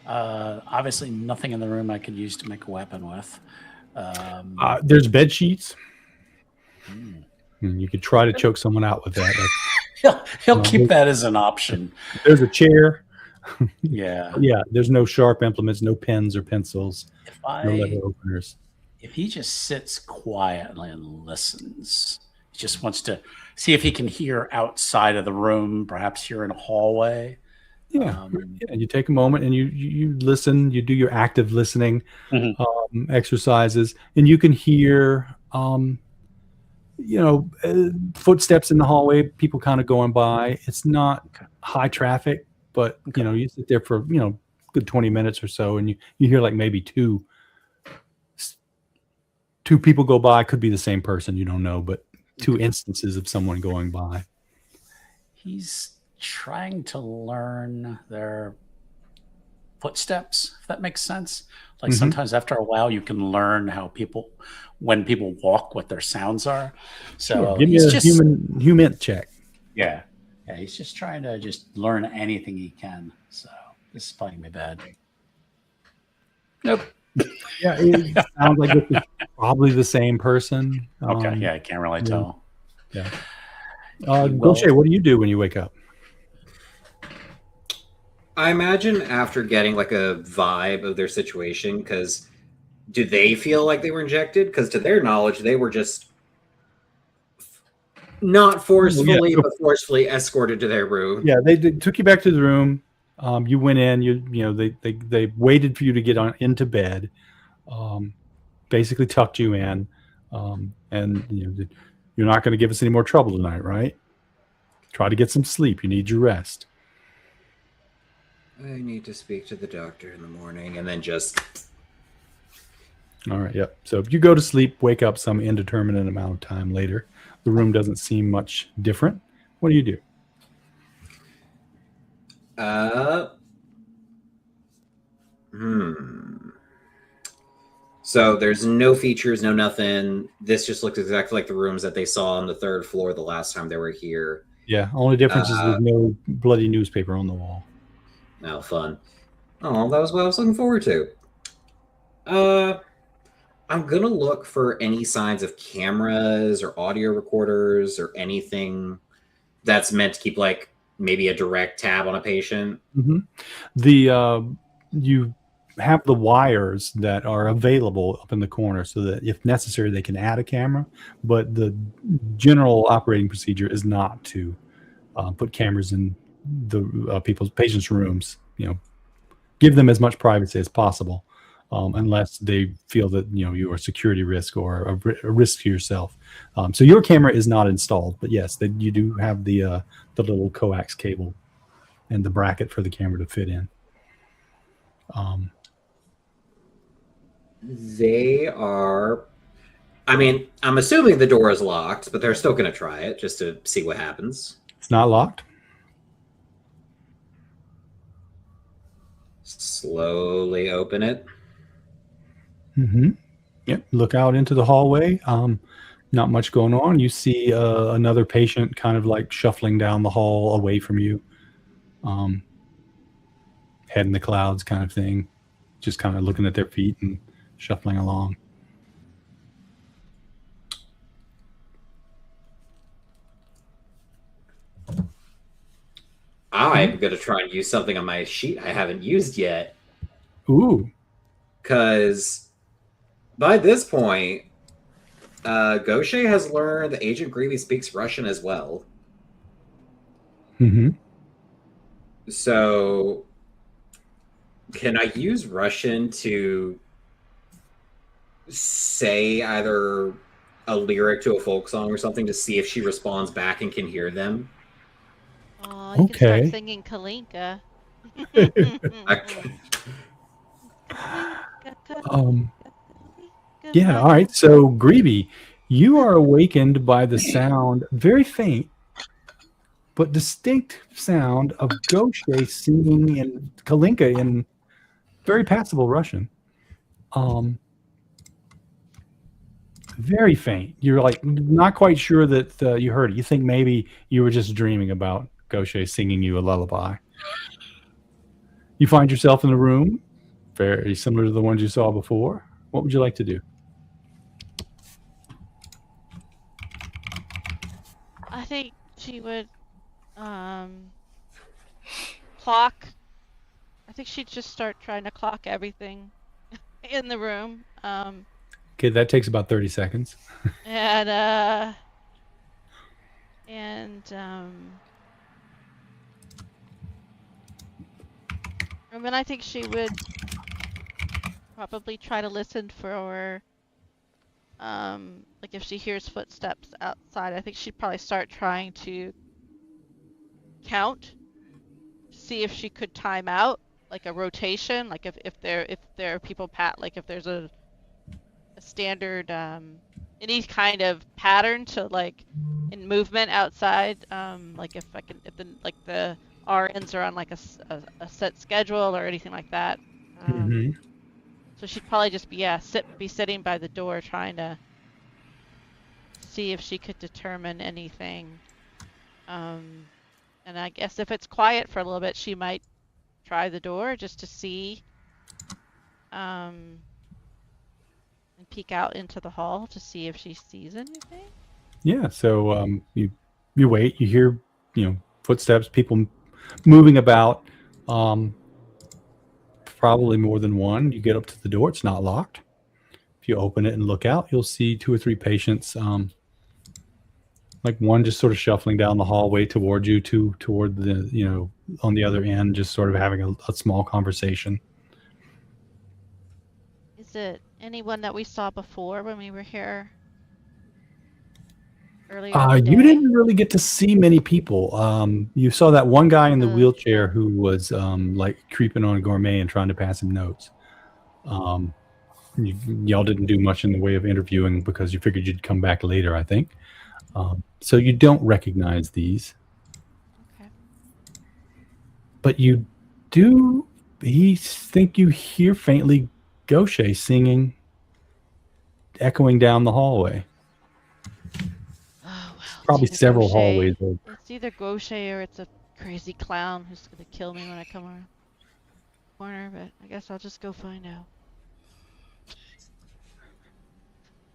Obviously, nothing in the room I could use to make a weapon with. There's bed sheets. You could try to choke someone out with that. He'll keep that as an option. There's a chair. Yeah. Yeah. There's no sharp implements, no pens or pencils, no letter openers. If he just sits quietly and listens, he just wants to see if he can hear outside of the room, perhaps here in a hallway. Yeah. And you take a moment and you listen, you do your active listening exercises, and you can hear footsteps in the hallway, people kind of going by. It's not Okay. high traffic, but you sit there for good 20 minutes or so, and you hear like maybe two people go by. Could be the same person, you don't know, but two instances of someone going by. He's trying to learn their footsteps, if that makes sense. Like sometimes after a while, you can learn how when people walk, what their sounds are. So Sure. Give me a human check. Yeah, he's just trying to just learn anything he can. So this is probably gonna be bad. Nope. Yeah, it sounds like it's probably the same person. Okay, yeah, I can't really tell. Yeah. Well- Gaucher, what do you do when you wake up? I imagine after getting like a vibe of their situation, because do they feel like they were injected? Because to their knowledge, they were just not forcefully, but forcefully escorted to their room. Yeah, they took you back to the room. You went in. They waited for you to get into bed. Basically tucked you in, and you're not going to give us any more trouble tonight, right? Try to get some sleep. You need your rest. I need to speak to the doctor in the morning, and then just. All right. Yep. So if you go to sleep, wake up some indeterminate amount of time later. The room doesn't seem much different. What do you do? So there's no features, no nothing. This just looks exactly like the rooms that they saw on the third floor the last time they were here. Yeah. Only difference is there's no bloody newspaper on the wall. Now, fun. Oh, that was what I was looking forward to. I'm gonna look for any signs of cameras or audio recorders or anything that's meant to keep like maybe a direct tab on a patient. You have the wires that are available up in the corner so that if necessary they can add a camera, but the general operating procedure is not to put cameras in the patients' rooms. Give them as much privacy as possible, unless they feel that you are a security risk or a risk to yourself. So your camera is not installed, but yes, you do have the little coax cable and the bracket for the camera to fit in. They are. I mean, I'm assuming the door is locked, but they're still going to try it just to see what happens. It's not locked. Slowly open it. Yep. Look out into the hallway. Not much going on. You see another patient kind of like shuffling down the hall away from you. Head in the clouds kind of thing. Just kind of looking at their feet and shuffling along. I'm going to try and use something on my sheet I haven't used yet. Ooh. Because by this point, Gaucher has learned that Agent Gribi speaks Russian as well. So, can I use Russian to say either a lyric to a folk song or something to see if she responds back and can hear them? Oh, you can Okay. start singing Kalinka. Yeah, all right. So, Gribi, you are awakened by the sound, very faint, but distinct sound of Gaucher singing in Kalinka in very passable Russian. Very faint. You're like not quite sure that you heard it. You think maybe you were just dreaming about Gaucher singing you a lullaby. You find yourself in a room very similar to the ones you saw before. What would you like to do? I think she would clock. I think she'd just start trying to clock everything in the room. Okay, that takes about 30 seconds. And then I think she would probably try to listen for Like if she hears footsteps outside, I think she'd probably start trying to count, see if she could time out like a rotation, like if there are people like if there's a standard any kind of pattern to like in movement outside, like if the RNs are on like a set schedule or anything like that. So she'd probably just be sitting by the door trying to see if she could determine anything. And I guess if it's quiet for a little bit, she might try the door just to see, and peek out into the hall to see if she sees anything. Yeah. So you wait. You hear footsteps, people moving about. Probably more than one. You get up to the door. It's not locked. If you open it and look out, you'll see 2 or 3 patients. Like one just sort of shuffling down the hallway toward you, toward the on the other end, just sort of having a small conversation. Is it anyone that we saw before when we were here earlier? You didn't really get to see many people. You saw that one guy in the wheelchair who was like creeping on Gourmet and trying to pass him notes. Y'all didn't do much in the way of interviewing because you figured you'd come back later, I think. So you don't recognize these. Okay. But you do think you hear faintly Gaucher singing, echoing down the hallway. Oh, well, Probably several hallways. It's either Gaucher or it's a crazy clown who's going to kill me when I come around the corner, but I guess I'll just go find out.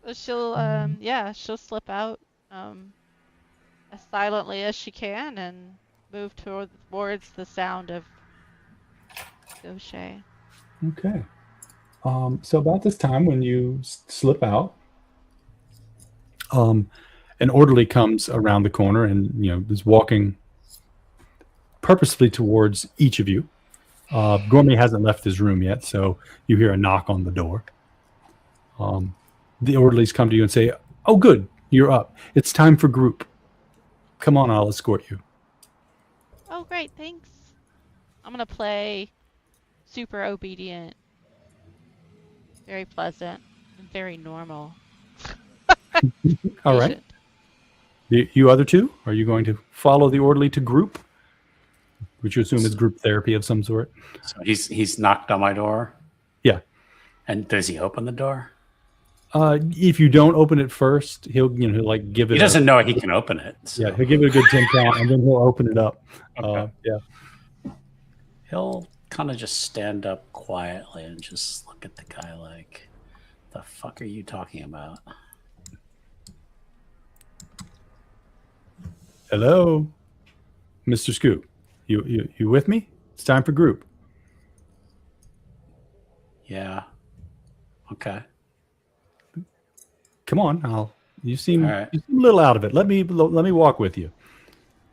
So she'll slip out as silently as she can and move towards the sound of Gaucher. Okay. So about this time when you slip out, an orderly comes around the corner and is walking purposefully towards each of you. Gourmet hasn't left his room yet, so you hear a knock on the door. The orderlies come to you and say, "Oh, good, you're up. It's time for group. Come on, I'll escort you." Oh, great, thanks. I'm gonna play super obedient, very pleasant, and very normal. All right. You other two, are you going to follow the orderly to group, which you assume is group therapy of some sort? So he's knocked on my door. Yeah. And does he open the door? If you don't open it first, he'll like give it. He doesn't know he can open it. So. Yeah, he'll give it a good 10 count, and then he'll open it up. Okay. Yeah. He'll kind of just stand up quietly and just look at the guy like, "The fuck are you talking about?" Hello, Mr. Scoop. You with me? It's time for group. Yeah. Okay. Come on, you seem right. you seem a little out of it. Let me walk with you.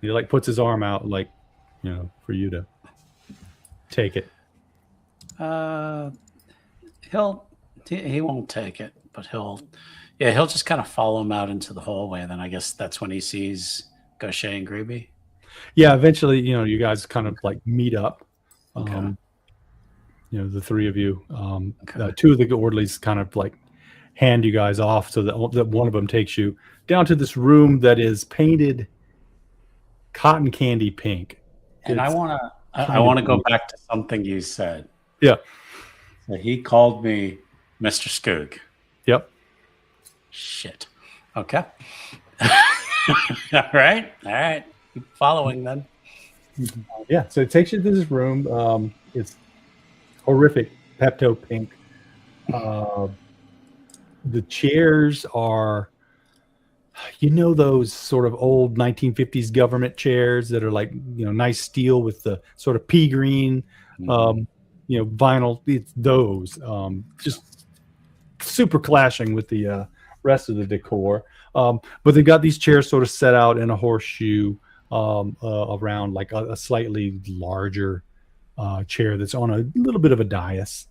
He like puts his arm out like, for you to take it. He won't take it, but he'll just kind of follow him out into the hallway, and then I guess that's when he sees Gaucher and Gribi. Yeah, eventually, you guys kind of like meet up. Okay. The three of you. Okay. 2 of the orderlies kind of like hand you guys off so that one of them takes you down to this room that is painted cotton candy pink. And I want to go back to something you said. Yeah. So he called me Mr. Skoog. Yep. Shit. Okay. All right. Keep following then. Yeah. So it takes you to this room. It's horrific Pepto pink. The chairs are, those sort of old 1950s government chairs that are like, nice steel with the sort of pea green, vinyl. It's those, just super clashing with the rest of the decor. But they've got these chairs sort of set out in a horseshoe around like a slightly larger chair that's on a little bit of a dais.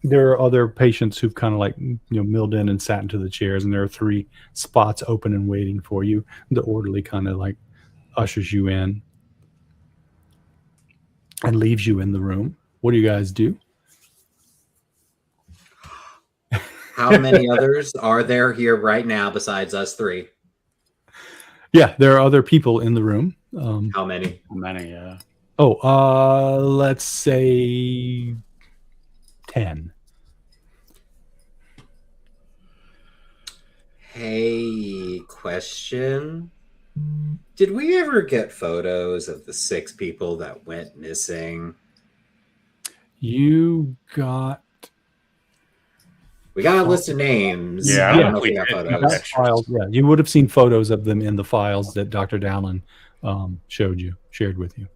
there are other patients who've kind of like milled in and sat into the chairs, and there are 3 spots open and waiting for you. The orderly kind of like ushers you in and leaves you in the room. What do you guys do? How many others are there here right now besides us 3? Yeah, there are other people in the room. How many? Many, Let's say 10. Hey, question. Did we ever get photos of the 6 people that went missing? You got We got a list of names. Yeah, I I don't don't know if we think got we did. photos. Pictures. files. Yeah, you would have seen photos of them in the files that Dr. Dallin shared with you.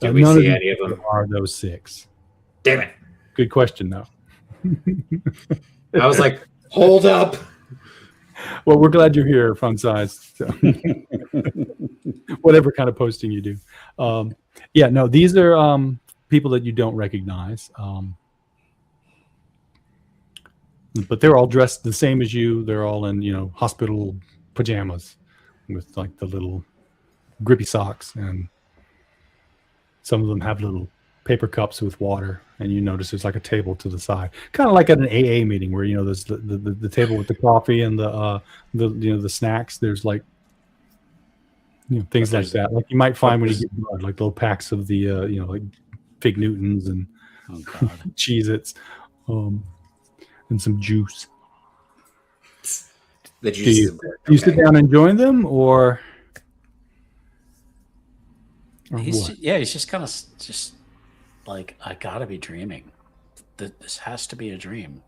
Did we None see of any of them? are those 6? Damn it. Good question, though. I was like, hold up. Well, we're glad you're here, Fun Size. So. Whatever kind of posting you do. Yeah, no, these are people that you don't recognize. But they're all dressed the same as you. They're all in, hospital pajamas with like the little grippy socks, and some of them have little paper cups with water. And you notice there's like a table to the side, kind of like at an AA meeting where there's the table with the coffee and the snacks. There's like things like that, like you might find when you get blood, like little packs of the like Fig Newtons and Cheez-Its, and some juice. The juice Do you sit down and join them, or He's what? he's just kind of just like, I gotta be dreaming. This has to be a dream.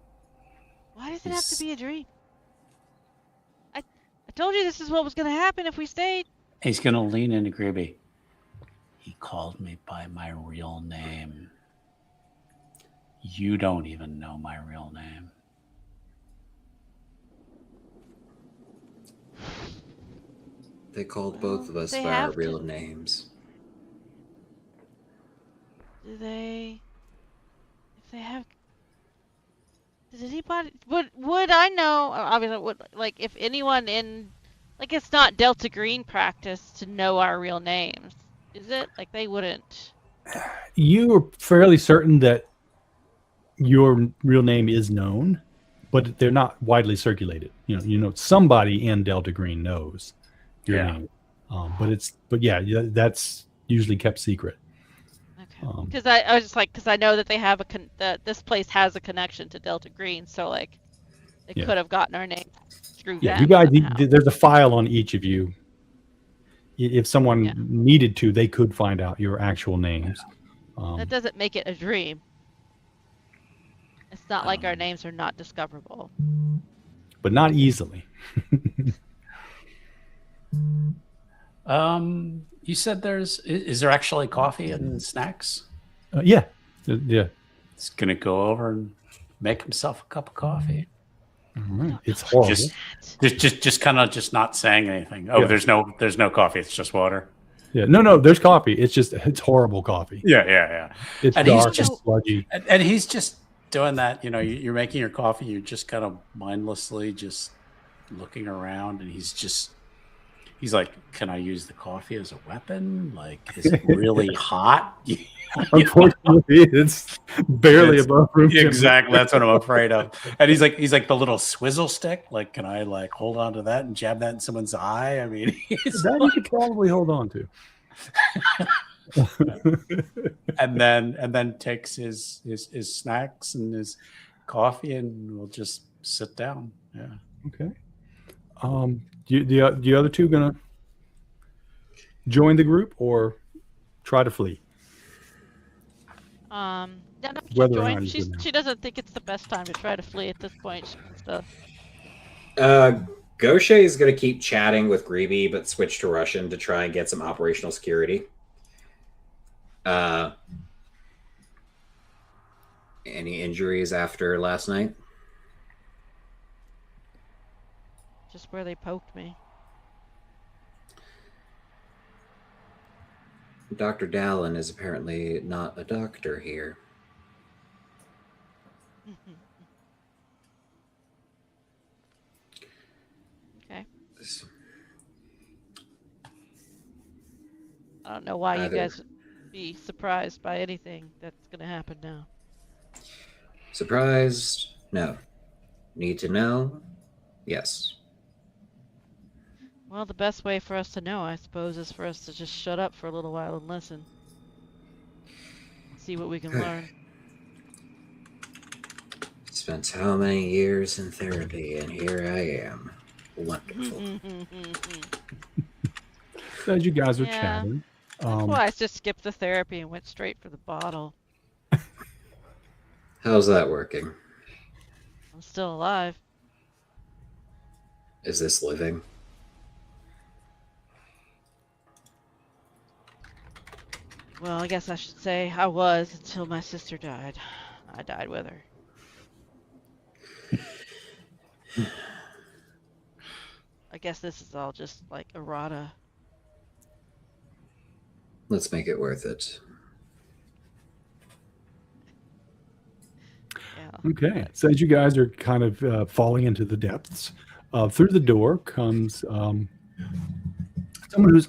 Why does it have to be a dream? I told you this is what was going to happen if we stayed. He's gonna lean into Gribi. He called me by my real name. You don't even know my real name. They called both of us They by our have to. real names. Do they? If they have. Does anybody? Would I know? Obviously, would like if anyone in, like it's not Delta Green practice to know our real names, is it? Like they wouldn't. You are fairly certain that your real name is known, but they're not widely circulated. Somebody in Delta Green knows your name, but that's usually kept secret. Okay. Because I was just like, because I know that they have that this place has a connection to Delta Green, so like they could have gotten our name through Yeah, them you guys. somehow. There's a file on each of you. If someone needed to, they could find out your actual names. That doesn't make it a dream. It's not like our names are not discoverable. But not easily. You said is there actually coffee and snacks? Yeah. He's gonna go over and make himself a cup of coffee. All right. It's horrible. Just kind of just not saying anything. Oh, there's no coffee. It's just water. Yeah. No, there's coffee. It's horrible coffee. Yeah. It's And dark he's and sludgy. And he's just doing that. You're making your coffee. You're just kind of mindlessly just looking around, and he's like, "Can I use the coffee as a weapon? Like, is it really hot?" Unfortunately, it's barely above room temperature. Exactly. That's what I'm afraid of. And he's like the little swizzle stick. Like, can I like hold on to that and jab that in someone's eye? I mean, That you could probably hold on to. and then takes his snacks and his coffee, and we'll just sit down. Yeah. Okay. The other two gonna join the group or try to flee? No, Whether or not she doesn't think it's the best time to try to flee at this point. She wants to... Gaucher is going to keep chatting with Gribi, but switch to Russian to try and get some operational security. Any injuries after last night? Just where they poked me. Dr. Dallin is apparently not a doctor here. Okay. I don't know why you guys would be surprised by anything that's going to happen now. Surprised? No. Need to know? Yes. Well, the best way for us to know, I suppose, is for us to just shut up for a little while and listen. See what we can learn. Spent how many years in therapy, and here I am. Wonderful. So as you guys are Yeah. chatting, That's why I just skipped the therapy and went straight for the bottle. How's that working? I'm still alive. Is this living? Well, I guess I should say I was until my sister died. I died with her. I guess this is all just like errata. Let's make it worth it. Yeah. okay. So as you guys are kind of falling into the depths, through the door comes someone who's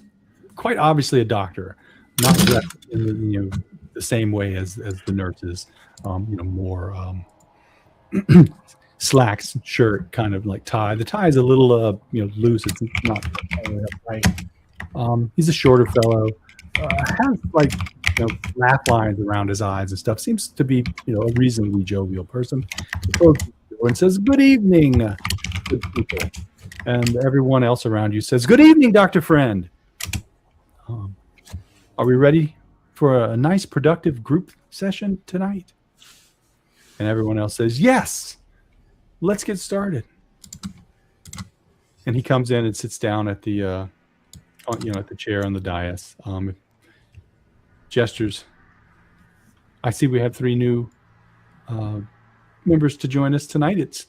quite obviously a doctor, not dressed in the same way as the nurses. More slacks, shirt, kind of like tie. The tie is a little loose. It's not right. He's a shorter fellow. Has like laugh lines around his eyes and stuff. Seems to be a reasonably jovial person. He goes to the door and says, "Good evening, good people," and everyone else around you says, "Good evening, Dr. Friend. Are we ready for a nice, productive group session tonight?" And everyone else says, "Yes. Let's get started." And he comes in and sits down at the at the chair on the dais. Gestures. I see we have 3 new members to join us tonight. It's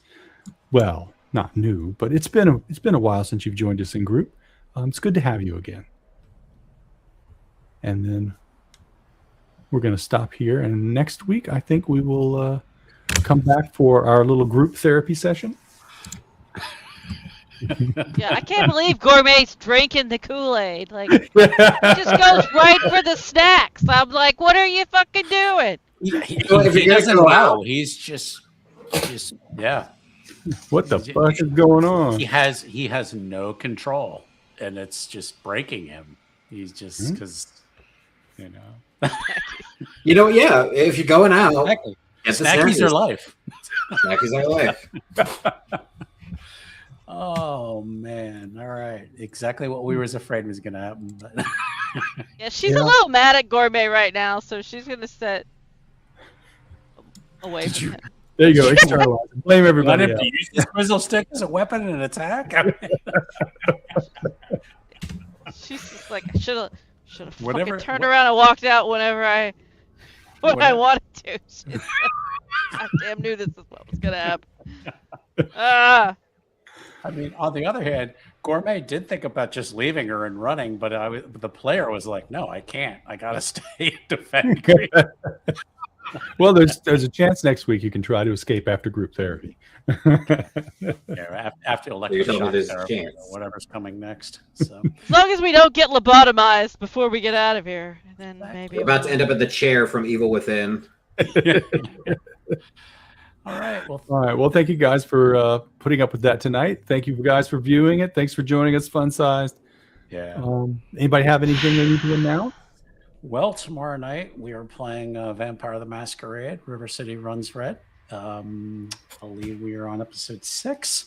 not new, but it's been a while since you've joined us in group. It's good to have you again. And then we're going to stop here. And next week, I think we will come back for our little group therapy session. Yeah, I can't believe Gourmet's drinking the Kool-Aid. Like, he just goes right for the snacks. I'm like, what are you fucking doing? He doesn't know. He's just yeah. What the fuck is going on? He has no control, and it's just breaking him. He's just because Yeah, if you're going out, Exactly. get the Snackies are life. Snackies are life. Oh man! All right, exactly what we was afraid was going to happen. But Yeah, she's a little mad at Gourmet right now, so she's gonna sit away from him. There you go. Externalize. Blame let everybody him else. use this Twizzle stick as a weapon in an attack. I mean, She's just like, I should have Whatever- fucking turned around and walked out whenever I wanted to. She's like, I damn knew this is what was gonna happen. I mean, on the other hand, Gourmet did think about just leaving her and running, but the player was like, "No, I can't. I gotta stay and defend Gribi." Well, there's a chance next week you can try to escape after group therapy. Yeah, after electroshock there's a therapy chance. or whatever's coming next. So As long as we don't get lobotomized before we get out of here, then maybe We're about to end up at the chair from Evil Within. all right. Well, All right. Well, thank you guys for putting up with that tonight. Thank you guys for viewing it. Thanks for joining us, Fun Sized. yeah. Anybody have anything they need to announce? Well, tomorrow night we are playing Vampire the Masquerade. River City Runs Red. I believe we are on episode 6.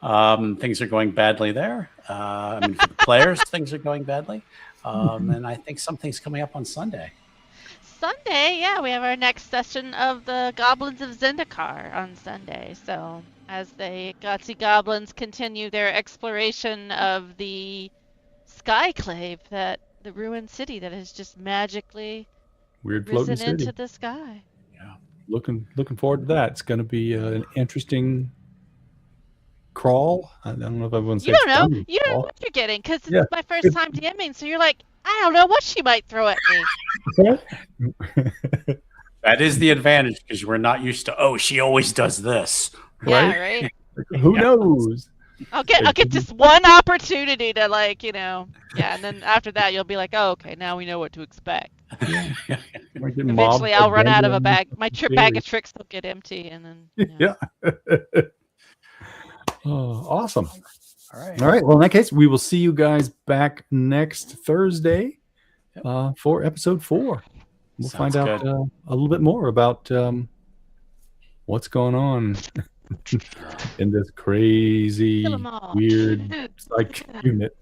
Things are going badly there. I mean, for the players, things are going badly. And I think something's coming up on Sunday. Sunday, yeah, we have our next session of the Goblins of Zendikar on Sunday. So as the Gotzi goblins continue their exploration of the Skyclave, that the ruined city that has just magically Weird floating risen city. into the sky. Yeah. Looking forward to that. It's going to be an interesting crawl. I don't know if everyone's You don't know. You don't know what you're getting because it's Yeah. my first time DMing. So you're like, I don't know what she might throw at me. That is the advantage because we're not used to. Oh, she always does this. Yeah, right. Who Yeah. knows? I'll get this one opportunity to and then after that you'll be like, oh, okay, now we know what to expect. Might get mobbed Eventually by I'll run out of a Denver bag. and My bag Barry. of tricks will get empty, and then Yeah. Oh, awesome. All right. All right. Well, in that case, we will see you guys back next Thursday for episode 4. We'll Sounds find out good. a little bit more about what's going on in this crazy, Kill 'em all. weird psych unit.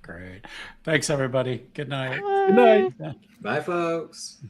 Great. Thanks, everybody. Good night. Good night. Bye, folks.